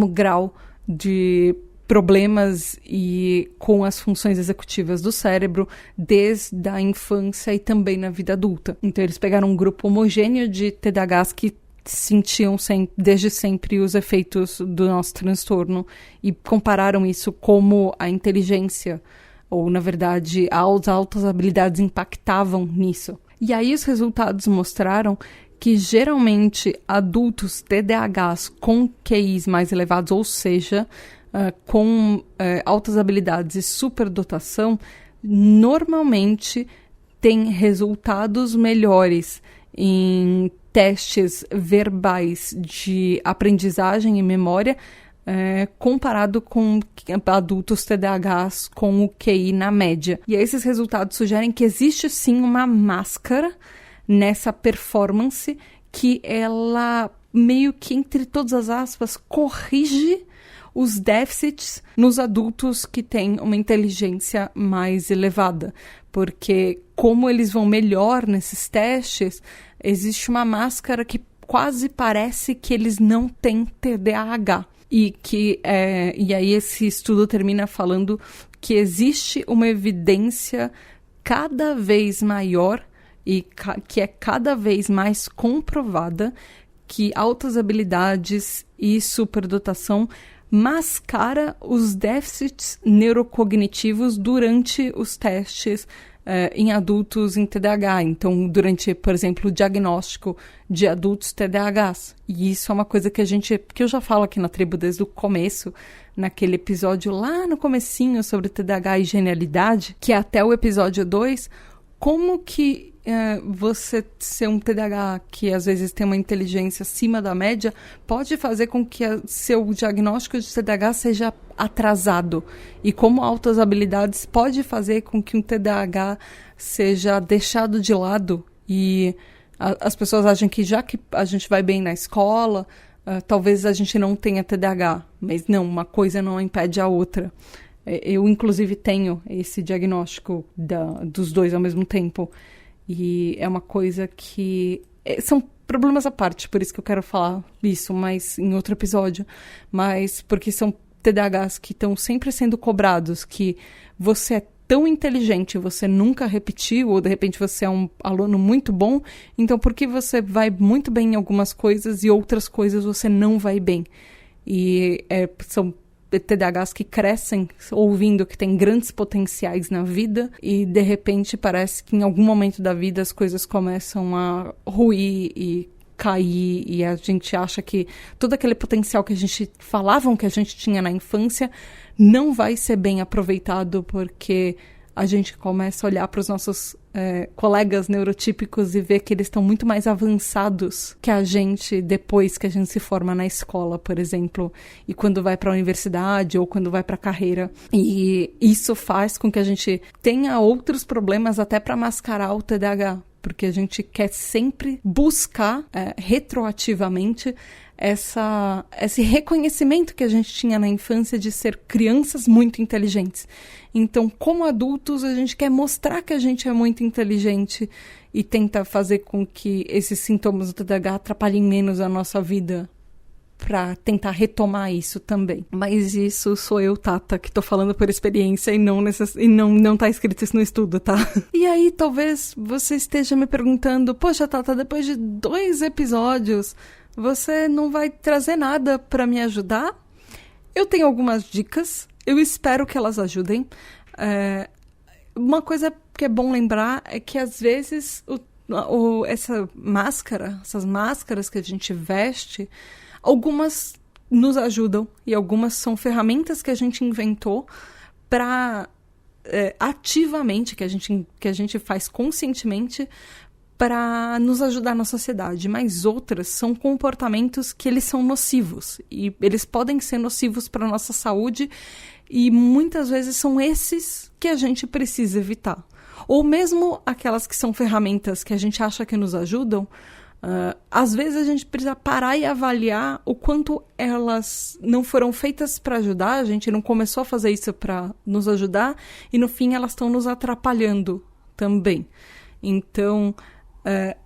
Speaker 1: grau de problemas e com as funções executivas do cérebro desde a infância e também na vida adulta. Então eles pegaram um grupo homogêneo de TDAHs que sentiam desde sempre os efeitos do nosso transtorno e compararam isso como a inteligência, ou na verdade as altas habilidades impactavam nisso. E aí os resultados mostraram que geralmente adultos TDAHs com QIs mais elevados, ou seja, com altas habilidades e superdotação, normalmente têm resultados melhores em testes verbais de aprendizagem e memória, comparado com adultos TDAHs com o QI na média. E esses resultados sugerem que existe sim uma máscara nessa performance que ela meio que, entre todas as aspas, corrige os déficits nos adultos que têm uma inteligência mais elevada. Porque como eles vão melhor nesses testes, existe uma máscara que quase parece que eles não têm TDAH. E aí esse estudo termina falando que existe uma evidência cada vez maior e que é cada vez mais comprovada que altas habilidades e superdotação mascara os déficits neurocognitivos durante os testes em adultos em TDAH. Então, durante, por exemplo, o diagnóstico de adultos TDAHs. E isso é uma coisa que eu já falo aqui na tribo desde o começo, naquele episódio lá no comecinho sobre TDAH e genialidade, que é até o episódio 2, como que você ser um TDAH que às vezes tem uma inteligência acima da média pode fazer com que seu diagnóstico de TDAH seja atrasado, e como altas habilidades pode fazer com que um TDAH seja deixado de lado, e as pessoas acham que já que a gente vai bem na escola, talvez a gente não tenha TDAH, mas não, uma coisa não impede a outra. Eu inclusive tenho esse diagnóstico dos 2 ao mesmo tempo. E é uma coisa que... são problemas à parte, por isso que eu quero falar isso, mas em outro episódio. Mas porque são TDAHs que estão sempre sendo cobrados, que você é tão inteligente, você nunca repetiu, ou de repente você é um aluno muito bom, então por que você vai muito bem em algumas coisas e outras coisas você não vai bem? E são TDAHs que crescem ouvindo que tem grandes potenciais na vida e de repente parece que em algum momento da vida as coisas começam a ruir e cair, e a gente acha que todo aquele potencial que a gente falavam que a gente tinha na infância não vai ser bem aproveitado porque a gente começa a olhar para os nossos colegas neurotípicos e ver que eles estão muito mais avançados que a gente depois que a gente se forma na escola, por exemplo, e quando vai para a universidade ou quando vai para a carreira. E isso faz com que a gente tenha outros problemas até para mascarar o TDAH, porque a gente quer sempre buscar retroativamente esse reconhecimento que a gente tinha na infância de ser crianças muito inteligentes. Então, como adultos, a gente quer mostrar que a gente é muito inteligente e tenta fazer com que esses sintomas do TDAH atrapalhem menos a nossa vida, para tentar retomar isso também. Mas isso sou eu, Tata, que tô falando por experiência e não tá escrito isso no estudo, tá? E aí, talvez você esteja me perguntando, poxa, Tata, depois de 2 episódios, você não vai trazer nada para me ajudar? Eu tenho algumas dicas, eu espero que elas ajudem. Uma coisa que é bom lembrar é que às vezes essas máscaras que a gente veste, algumas nos ajudam e algumas são ferramentas que a gente inventou para ativamente, que a gente faz conscientemente para nos ajudar na sociedade, mas outras são comportamentos que eles são nocivos e eles podem ser nocivos para a nossa saúde e muitas vezes são esses que a gente precisa evitar. Ou mesmo aquelas que são ferramentas que a gente acha que nos ajudam, às vezes a gente precisa parar e avaliar o quanto elas não foram feitas para ajudar, a gente não começou a fazer isso para nos ajudar e no fim elas estão nos atrapalhando também. Então,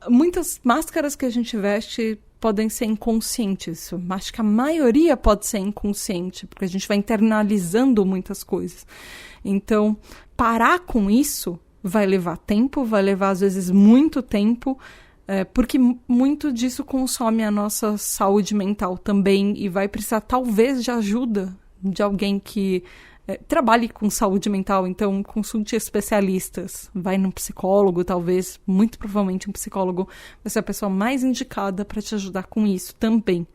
Speaker 1: muitas máscaras que a gente veste podem ser inconscientes. Eu acho que a maioria pode ser inconsciente, porque a gente vai internalizando muitas coisas. Então, parar com isso vai levar tempo, vai levar às vezes muito tempo, porque muito disso consome a nossa saúde mental também e vai precisar talvez de ajuda de alguém que trabalhe com saúde mental, então consulte especialistas, vai num psicólogo, talvez, muito provavelmente um psicólogo vai ser a pessoa mais indicada para te ajudar com isso também.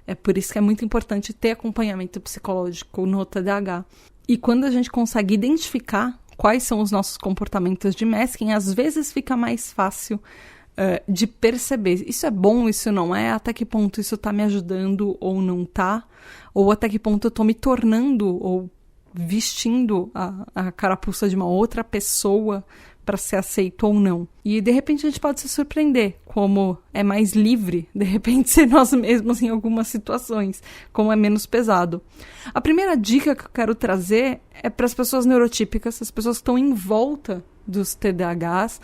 Speaker 1: É por isso que é muito importante ter acompanhamento psicológico no TDAH. E quando a gente consegue identificar quais são os nossos comportamentos de masking, às vezes fica mais fácil de perceber. Isso é bom, isso não é? Até que ponto isso está me ajudando ou não está? Ou até que ponto eu estou me tornando ou vestindo a carapuça de uma outra pessoa para ser aceito ou não. E de repente a gente pode se surpreender, como é mais livre, de repente, ser nós mesmos em algumas situações, como é menos pesado. A primeira dica que eu quero trazer é para as pessoas neurotípicas, as pessoas que estão em volta dos TDAHs,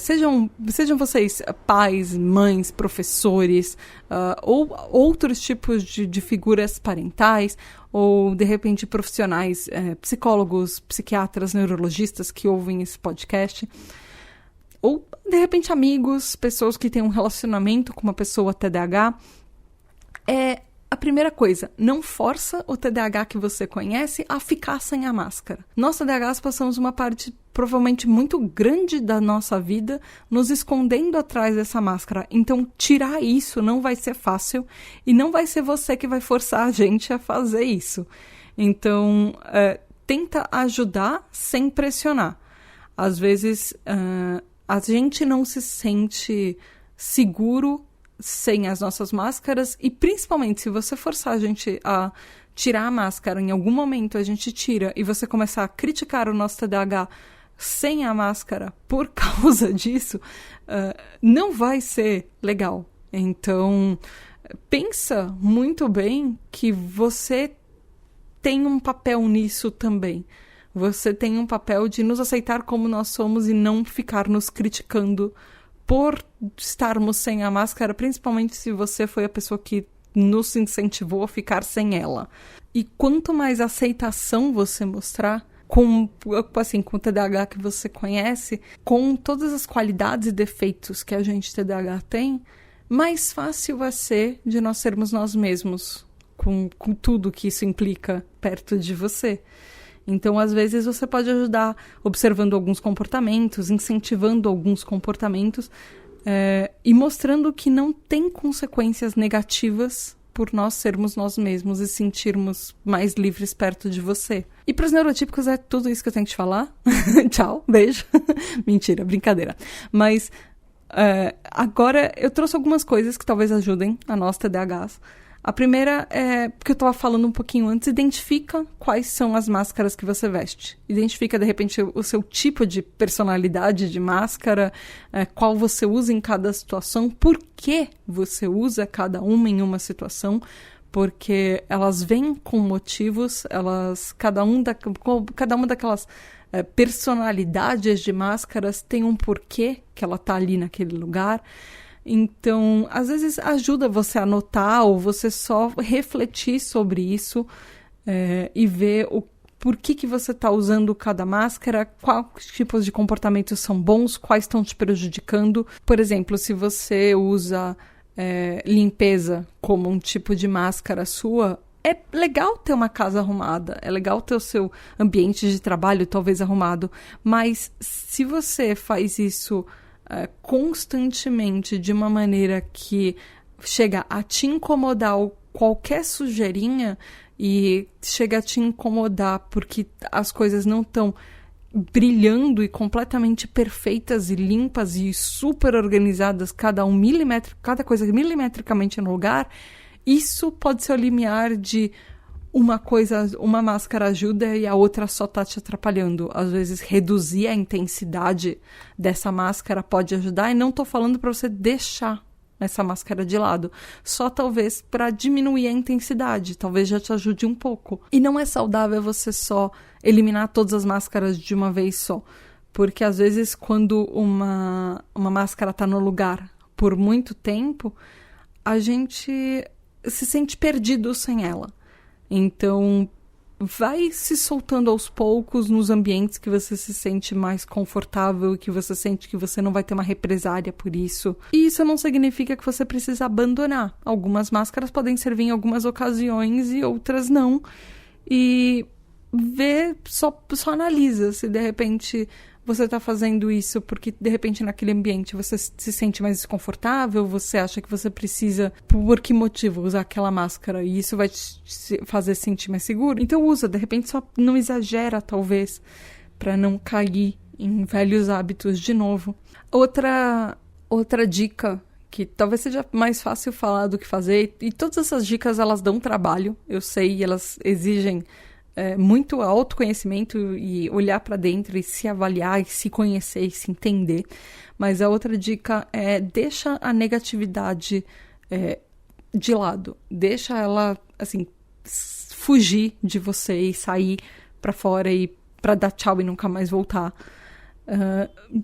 Speaker 1: sejam vocês pais, mães, professores, ou outros tipos de figuras parentais, ou, de repente, profissionais, psicólogos, psiquiatras, neurologistas que ouvem esse podcast, ou, de repente, amigos, pessoas que têm um relacionamento com uma pessoa TDAH. A primeira coisa, não força o TDAH que você conhece a ficar sem a máscara. Nós, TDAHs, passamos uma parte provavelmente muito grande da nossa vida nos escondendo atrás dessa máscara. Então, tirar isso não vai ser fácil e não vai ser você que vai forçar a gente a fazer isso. Então, tenta ajudar sem pressionar. Às vezes, a gente não se sente seguro sem as nossas máscaras e, principalmente, se você forçar a gente a tirar a máscara, em algum momento a gente tira e você começar a criticar o nosso TDAH sem a máscara por causa disso, não vai ser legal. Então, pensa muito bem que você tem um papel nisso também. Você tem um papel de nos aceitar como nós somos e não ficar nos criticando por estarmos sem a máscara, principalmente se você foi a pessoa que nos incentivou a ficar sem ela. E quanto mais aceitação você mostrar com o TDAH que você conhece, com todas as qualidades e defeitos que a gente TDAH tem, mais fácil vai ser de nós sermos nós mesmos, com tudo que isso implica perto de você. Então, às vezes, você pode ajudar observando alguns comportamentos, incentivando alguns comportamentos e mostrando que não tem consequências negativas por nós sermos nós mesmos e sentirmos mais livres perto de você. E para os neurotípicos é tudo isso que eu tenho que te falar. Tchau, beijo. Mentira, brincadeira. Mas agora eu trouxe algumas coisas que talvez ajudem a nós TDAHs. A primeira é, porque eu estava falando um pouquinho antes, identifica quais são as máscaras que você veste. Identifica, de repente, o seu tipo de personalidade de máscara, qual você usa em cada situação, por que você usa cada uma em uma situação, porque elas vêm com motivos, cada uma daquelas personalidades de máscaras tem um porquê que ela está ali naquele lugar. Então, às vezes ajuda você a anotar ou você só refletir sobre isso e ver por que você está usando cada máscara, quais tipos de comportamentos são bons, quais estão te prejudicando. Por exemplo, se você usa limpeza como um tipo de máscara sua, é legal ter uma casa arrumada, é legal ter o seu ambiente de trabalho talvez arrumado, mas se você faz isso constantemente de uma maneira que chega a te incomodar ou qualquer sujeirinha e chega a te incomodar porque as coisas não estão brilhando e completamente perfeitas e limpas e super organizadas, cada coisa milimetricamente no lugar, isso pode ser o limiar de uma máscara ajuda e a outra só tá te atrapalhando. Às vezes, reduzir a intensidade dessa máscara pode ajudar. E não tô falando para você deixar essa máscara de lado. Só talvez para diminuir a intensidade. Talvez já te ajude um pouco. E não é saudável você só eliminar todas as máscaras de uma vez só. Porque às vezes, quando uma máscara tá no lugar por muito tempo, a gente se sente perdido sem ela. Então, vai se soltando aos poucos nos ambientes que você se sente mais confortável e que você sente que você não vai ter uma represália por isso. E isso não significa que você precisa abandonar. Algumas máscaras podem servir em algumas ocasiões e outras não. E só analisa se de repente você está fazendo isso porque de repente naquele ambiente você se sente mais desconfortável, você acha que você precisa, por que motivo, usar aquela máscara e isso vai te fazer sentir mais seguro. Então usa, de repente só não exagera talvez, para não cair em velhos hábitos de novo. Outra dica que talvez seja mais fácil falar do que fazer, e todas essas dicas elas dão trabalho, eu sei, elas exigem muito autoconhecimento e olhar para dentro e se avaliar e se conhecer e se entender. Mas a outra dica é deixa a negatividade de lado. Deixa ela, assim, fugir de você e sair para fora e para dar tchau e nunca mais voltar.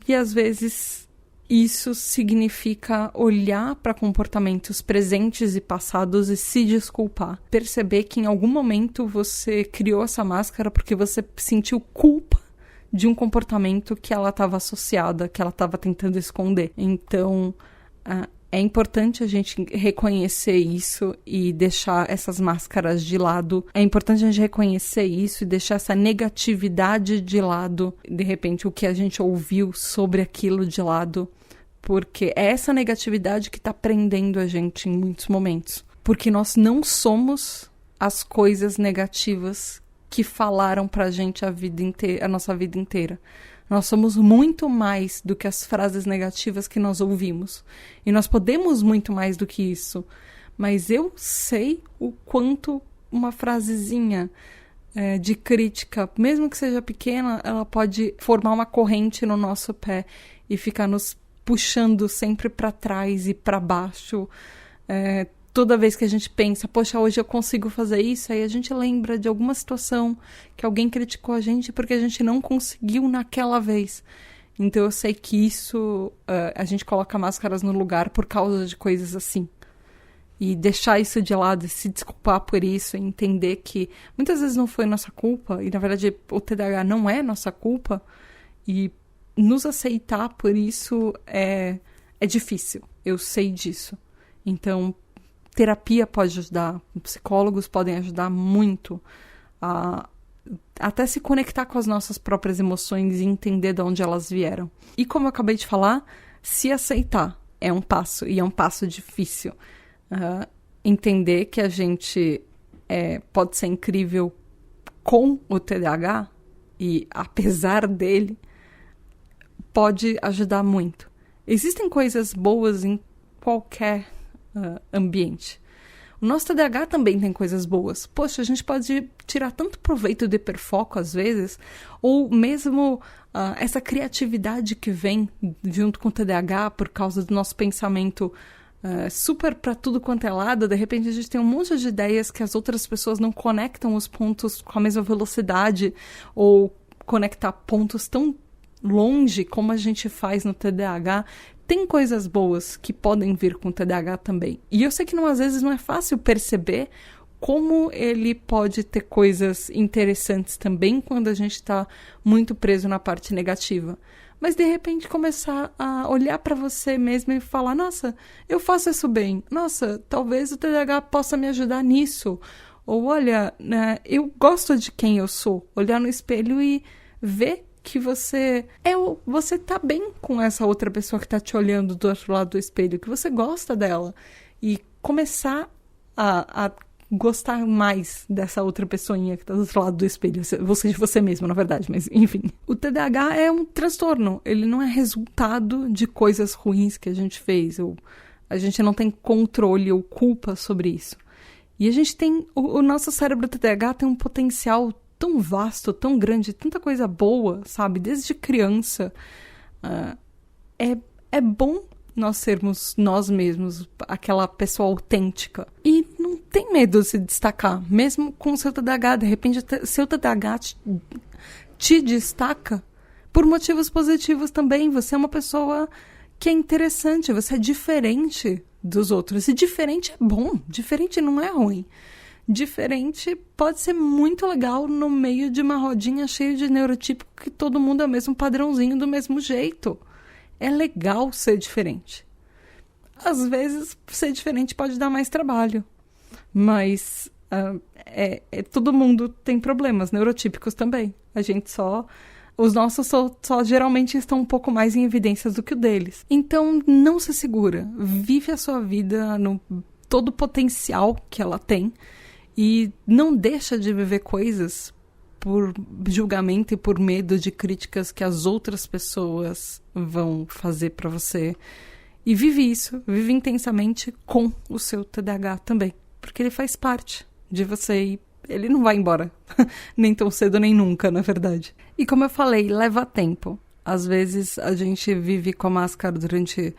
Speaker 1: E às vezes isso significa olhar para comportamentos presentes e passados e se desculpar. Perceber que em algum momento você criou essa máscara porque você sentiu culpa de um comportamento que ela estava associada, que ela estava tentando esconder. Então, é importante a gente reconhecer isso e deixar essas máscaras de lado. É importante a gente reconhecer isso e deixar essa negatividade de lado. De repente, o que a gente ouviu sobre aquilo de lado. Porque é essa negatividade que está prendendo a gente em muitos momentos. Porque nós não somos as coisas negativas que falaram pra gente a nossa vida inteira. Nós somos muito mais do que as frases negativas que nós ouvimos. E nós podemos muito mais do que isso. Mas eu sei o quanto uma frasezinha de crítica, mesmo que seja pequena, ela pode formar uma corrente no nosso pé e ficar nos puxando sempre para trás e para baixo. Toda vez que a gente pensa, poxa, hoje eu consigo fazer isso, aí a gente lembra de alguma situação que alguém criticou a gente porque a gente não conseguiu naquela vez. Então eu sei que isso, a gente coloca máscaras no lugar por causa de coisas assim. E deixar isso de lado e se desculpar por isso e entender que muitas vezes não foi nossa culpa e na verdade o TDAH não é nossa culpa e nos aceitar por isso é difícil, eu sei disso. Então, terapia pode ajudar, psicólogos podem ajudar muito a até se conectar com as nossas próprias emoções e entender de onde elas vieram. E como eu acabei de falar, se aceitar é um passo, e é um passo difícil. entender que a gente pode ser incrível com o TDAH e apesar dele, pode ajudar muito. Existem coisas boas em qualquer ambiente. O nosso TDAH também tem coisas boas. Poxa, a gente pode tirar tanto proveito do hiperfoco às vezes, ou mesmo essa criatividade que vem junto com o TDAH por causa do nosso pensamento super para tudo quanto é lado. De repente a gente tem um monte de ideias que as outras pessoas não conectam os pontos com a mesma velocidade, ou conectar pontos tão longe como a gente faz no TDAH. Tem coisas boas que podem vir com o TDAH também. E eu sei que às vezes não é fácil perceber como ele pode ter coisas interessantes também quando a gente está muito preso na parte negativa. Mas de repente começar a olhar para você mesmo e falar: nossa, eu faço isso bem. Nossa, talvez o TDAH possa me ajudar nisso. Ou olha, eu gosto de quem eu sou. Olhar no espelho e ver que você tá bem com essa outra pessoa que tá te olhando do outro lado do espelho, que você gosta dela, e começar a gostar mais dessa outra pessoinha que tá do outro lado do espelho, você de você mesmo, na verdade, mas enfim. O TDAH é um transtorno, ele não é resultado de coisas ruins que a gente fez, ou a gente não tem controle ou culpa sobre isso. E a gente tem, o nosso cérebro TDAH tem um potencial tão vasto, tão grande, tanta coisa boa, sabe? Desde criança. É bom nós sermos nós mesmos, aquela pessoa autêntica. E não tem medo de se destacar, mesmo com o seu TDAH. De repente, seu TDAH te destaca por motivos positivos também. Você é uma pessoa que é interessante, você é diferente dos outros. E diferente é bom, diferente não é ruim. Diferente pode ser muito legal no meio de uma rodinha cheia de neurotípico que todo mundo é o mesmo padrãozinho do mesmo jeito. É legal ser diferente. Às vezes, ser diferente pode dar mais trabalho. Mas todo mundo tem problemas neurotípicos também. Os nossos só geralmente estão um pouco mais em evidências do que o deles. Então, não se segura. Vive a sua vida no todo o potencial que ela tem. E não deixa de viver coisas por julgamento e por medo de críticas que as outras pessoas vão fazer pra você. E vive isso, vive intensamente com o seu TDAH também. Porque ele faz parte de você e ele não vai embora. Nem tão cedo, nem nunca, na verdade. E como eu falei, leva tempo. Às vezes a gente vive com a máscara durante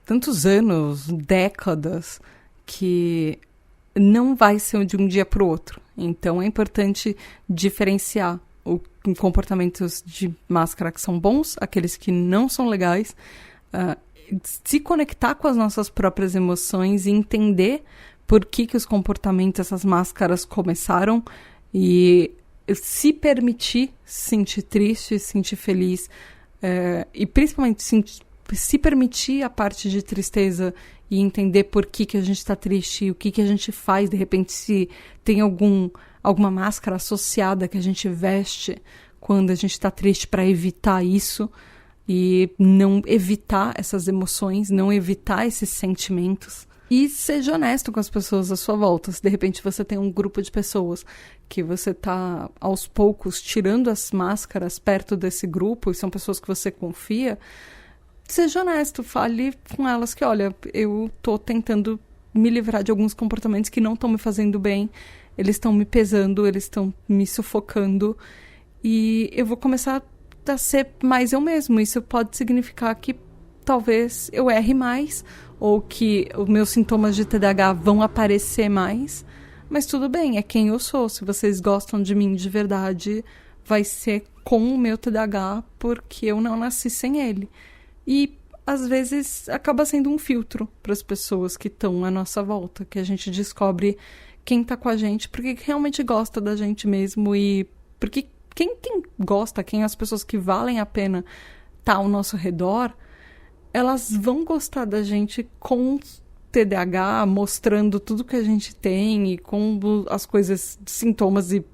Speaker 1: tantos anos, décadas, que não vai ser de um dia para o outro. Então é importante diferenciar comportamentos de máscara que são bons, aqueles que não são legais, se conectar com as nossas próprias emoções e entender por que os comportamentos, essas máscaras começaram, e se permitir sentir triste, sentir feliz, e principalmente se permitir a parte de tristeza e entender por que a gente está triste, o que a gente faz, de repente, se tem alguma máscara associada que a gente veste quando a gente está triste, para evitar isso e não evitar essas emoções, não evitar esses sentimentos. E seja honesto com as pessoas à sua volta. Se de repente você tem um grupo de pessoas que você está, aos poucos, tirando as máscaras perto desse grupo, e são pessoas que você confia, seja honesto, fale com elas que, olha, eu tô tentando me livrar de alguns comportamentos que não estão me fazendo bem, eles estão me pesando, eles estão me sufocando, e eu vou começar a ser mais eu mesmo. Isso pode significar que talvez eu erre mais, ou que os meus sintomas de TDAH vão aparecer mais, mas tudo bem, é quem eu sou. Se vocês gostam de mim de verdade, vai ser com o meu TDAH, porque eu não nasci sem ele. E, às vezes, acaba sendo um filtro para as pessoas que estão à nossa volta, que a gente descobre quem está com a gente, porque realmente gosta da gente mesmo, e porque quem gosta, quem as pessoas que valem a pena estar ao nosso redor, elas vão gostar da gente com TDAH, mostrando tudo que a gente tem e com as coisas, sintomas e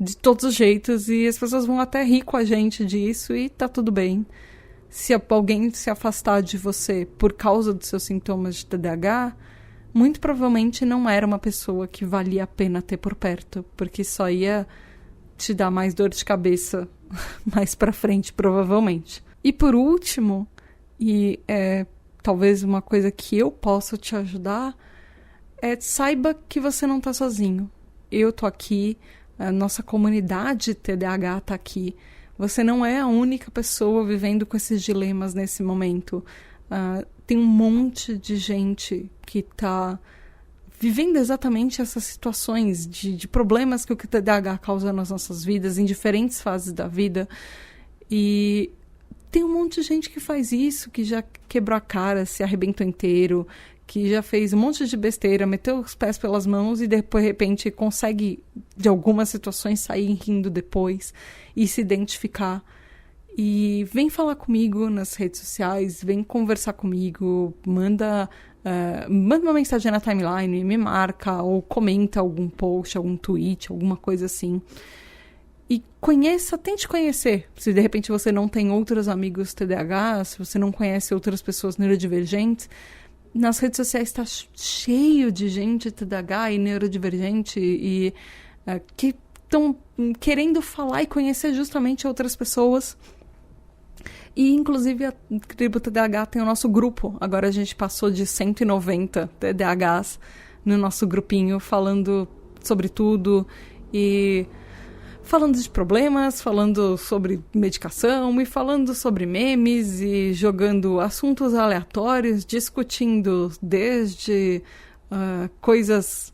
Speaker 1: de todos os jeitos, e as pessoas vão até rir com a gente disso e tá tudo bem. Se alguém se afastar de você por causa dos seus sintomas de TDAH, muito provavelmente não era uma pessoa que valia a pena ter por perto, porque só ia te dar mais dor de cabeça mais pra frente, provavelmente. E por último, e talvez uma coisa que eu possa te ajudar, saiba que você não tá sozinho. Eu tô aqui, a nossa comunidade TDAH tá aqui. Você não é a única pessoa vivendo com esses dilemas nesse momento. Tem um monte de gente que tá vivendo exatamente essas situações de problemas que o TDAH causa nas nossas vidas, em diferentes fases da vida. E tem um monte de gente que faz isso, que já quebrou a cara, se arrebentou inteiro, que já fez um monte de besteira, meteu os pés pelas mãos e de repente consegue, de algumas situações, sair rindo depois e se identificar. E vem falar comigo nas redes sociais, vem conversar comigo, manda uma mensagem na timeline, me marca ou comenta algum post, algum tweet, alguma coisa assim. E tente conhecer. Se de repente você não tem outros amigos TDAH, se você não conhece outras pessoas neurodivergentes, nas redes sociais está cheio de gente TDAH e neurodivergente e que estão querendo falar e conhecer justamente outras pessoas. E, inclusive, a Tribo TDAH tem o nosso grupo. Agora a gente passou de 190 TDAHs no nosso grupinho, falando sobre tudo e falando de problemas, falando sobre medicação e falando sobre memes e jogando assuntos aleatórios, discutindo desde coisas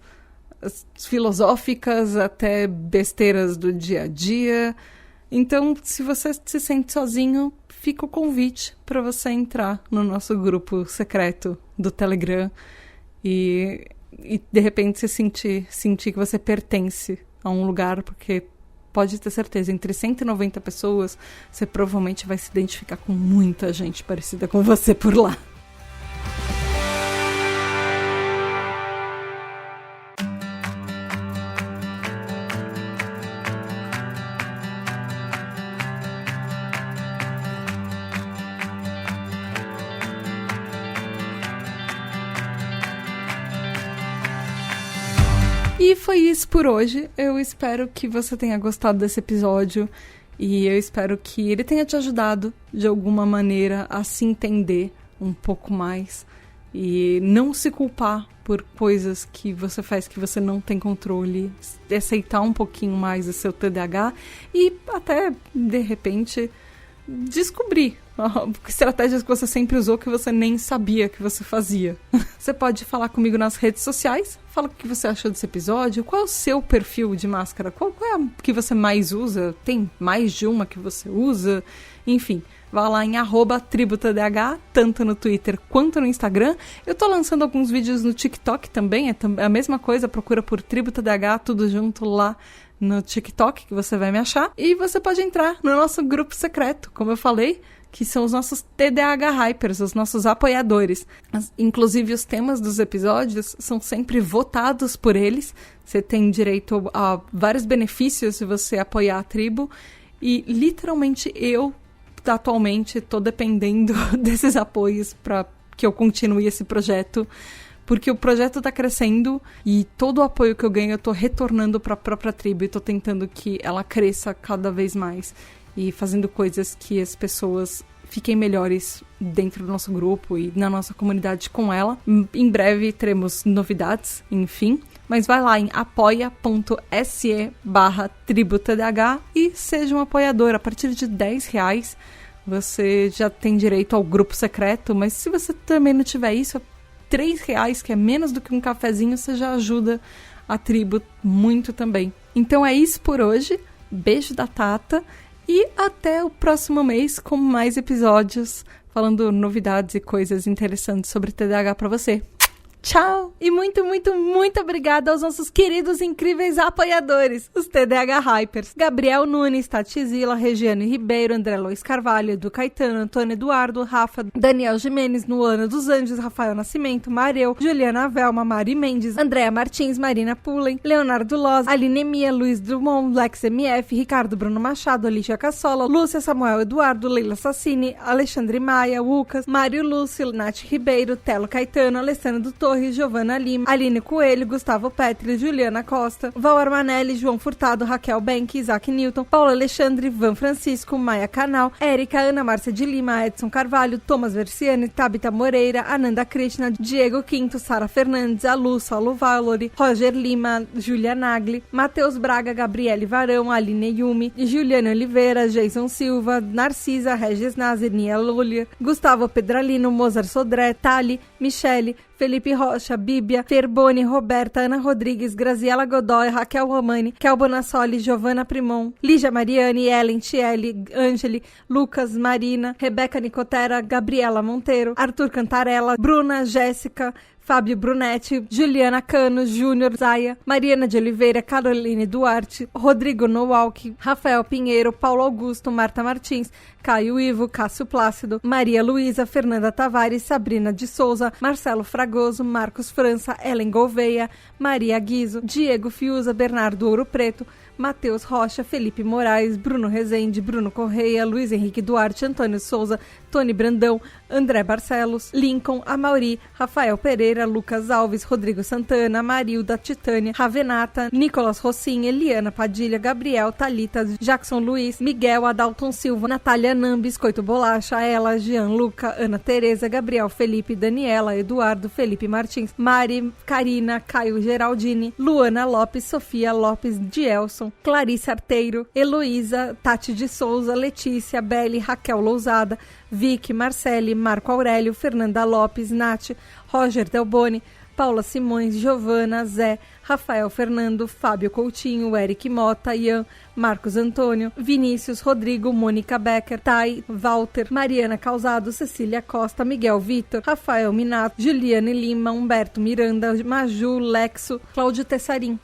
Speaker 1: filosóficas até besteiras do dia a dia. Então, se você se sente sozinho, fica o convite para você entrar no nosso grupo secreto do Telegram e de repente se sentir que você pertence a um lugar, porque pode ter certeza, entre 190 pessoas, você provavelmente vai se identificar com muita gente parecida com você por lá. E foi isso por hoje. Eu espero que você tenha gostado desse episódio e eu espero que ele tenha te ajudado de alguma maneira a se entender um pouco mais e não se culpar por coisas que você faz que você não tem controle, aceitar um pouquinho mais o seu TDAH e até, de repente, descobrir estratégias que você sempre usou que você nem sabia que você fazia. Você pode falar comigo nas redes sociais, fala o que você achou desse episódio, qual é o seu perfil de máscara, qual é a que você mais usa, tem mais de uma que você usa, enfim, vá lá em @tributadh, tanto no Twitter quanto no Instagram. Eu tô lançando alguns vídeos no TikTok também, é a mesma coisa, procura por tributadh, tudo junto lá no TikTok, que você vai me achar. E você pode entrar no nosso grupo secreto, como eu falei, que são os nossos TDAH Hypers, os nossos apoiadores. Inclusive, os temas dos episódios são sempre votados por eles. Você tem direito a vários benefícios se você apoiar a tribo. E, literalmente, eu, atualmente, estou dependendo desses apoios para que eu continue esse projeto. Porque o projeto está crescendo e todo o apoio que eu ganho eu estou retornando para a própria tribo e estou tentando que ela cresça cada vez mais. E fazendo coisas que as pessoas fiquem melhores dentro do nosso grupo e na nossa comunidade com ela. Em breve teremos novidades, enfim. Mas vai lá em apoia.se/tributadh e seja um apoiador. A partir de R$10 você já tem direito ao grupo secreto. Mas se você também não tiver isso, R$3, que é menos do que um cafezinho, você já ajuda a tribo muito também. Então é isso por hoje. Beijo da Tata. E até o próximo mês com mais episódios falando novidades e coisas interessantes sobre TDAH pra você. Tchau! E muito, muito, muito obrigada aos nossos queridos e incríveis apoiadores, os TDAH Hypers. Gabriel Nunes, Tati Zila, Regiane Ribeiro, André Luiz Carvalho, Edu Caetano, Antônio Eduardo, Rafa, Daniel Jimenez, Luana dos Anjos, Rafael Nascimento, Mareu, Juliana Velma, Mari Mendes, Andréa Martins, Marina Pullen, Leonardo Loz, Aline Mia, Luiz Drummond, Lex MF, Ricardo Bruno Machado, Alicia Cassola, Lúcia Samuel Eduardo, Leila Sassini, Alexandre Maia, Lucas, Mário Lúcio, Nath Ribeiro, Telo Caetano, Alessandro Torres, Torres, Giovana Lima, Aline Coelho, Gustavo Petri, Juliana Costa, Val Armanelli, João Furtado, Raquel Benck, Isaac Newton, Paulo Alexandre, Van Francisco, Maia Canal, Érica, Ana Márcia de Lima, Edson Carvalho, Thomas Versiani, Tabita Moreira, Ananda Krishna, Diego Quinto, Sara Fernandes, Alu, Saulo Valori, Roger Lima, Júlia Nagli, Matheus Braga, Gabriele Varão, Aline Yumi, Juliana Oliveira, Jason Silva, Narcisa, Regis Nazir, Nia Lulia, Gustavo Pedralino, Mozart Sodré, Tali, Michele, Felipe Rocha, Bíblia, Ferboni, Roberta, Ana Rodrigues, Graziela Godoy, Raquel Romani, Kel Bonassoli, Giovana Primon, Lígia Mariani, Ellen, Tiele, Angeli, Lucas, Marina, Rebeca Nicotera, Gabriela Monteiro, Arthur Cantarella, Bruna, Jéssica, Fábio Brunetti, Juliana Cano, Júnior Zaya, Mariana de Oliveira, Caroline Duarte, Rodrigo Nowalk, Rafael Pinheiro, Paulo Augusto, Marta Martins, Caio Ivo, Cássio Plácido, Maria Luísa, Fernanda Tavares, Sabrina de Souza, Marcelo Fragoso, Marcos França, Ellen Gouveia, Maria Guizo, Diego Fiuza, Bernardo Ouro Preto, Matheus Rocha, Felipe Moraes, Bruno Rezende, Bruno Correia, Luiz Henrique Duarte, Antônio Souza, Tony Brandão, André Barcelos, Lincoln, Amauri, Rafael Pereira, Lucas Alves, Rodrigo Santana, Marilda, Titânia, Ravenata, Nicolas Rossim, Eliana Padilha, Gabriel, Thalita, Jackson Luiz, Miguel, Adalton Silva, Natália Nam, Biscoito Bolacha, Ela, Jean Luca, Ana Tereza, Gabriel Felipe, Daniela, Eduardo, Felipe Martins, Mari, Karina, Caio Geraldini, Luana Lopes, Sofia Lopes, Dielson, Clarice Arteiro, Heloísa, Tati de Souza, Letícia, Beli, Raquel Lousada, Vicky, Marcele, Marco Aurélio, Fernanda Lopes, Nath, Roger Delboni, Paula Simões, Giovana, Zé, Rafael Fernando, Fábio Coutinho, Eric Mota, Ian, Marcos Antônio, Vinícius, Rodrigo, Mônica Becker, Thay, Walter, Mariana Causado, Cecília Costa, Miguel Vitor, Rafael Minato, Juliane Lima, Humberto Miranda, Maju, Lexo, Cláudio Tessarim.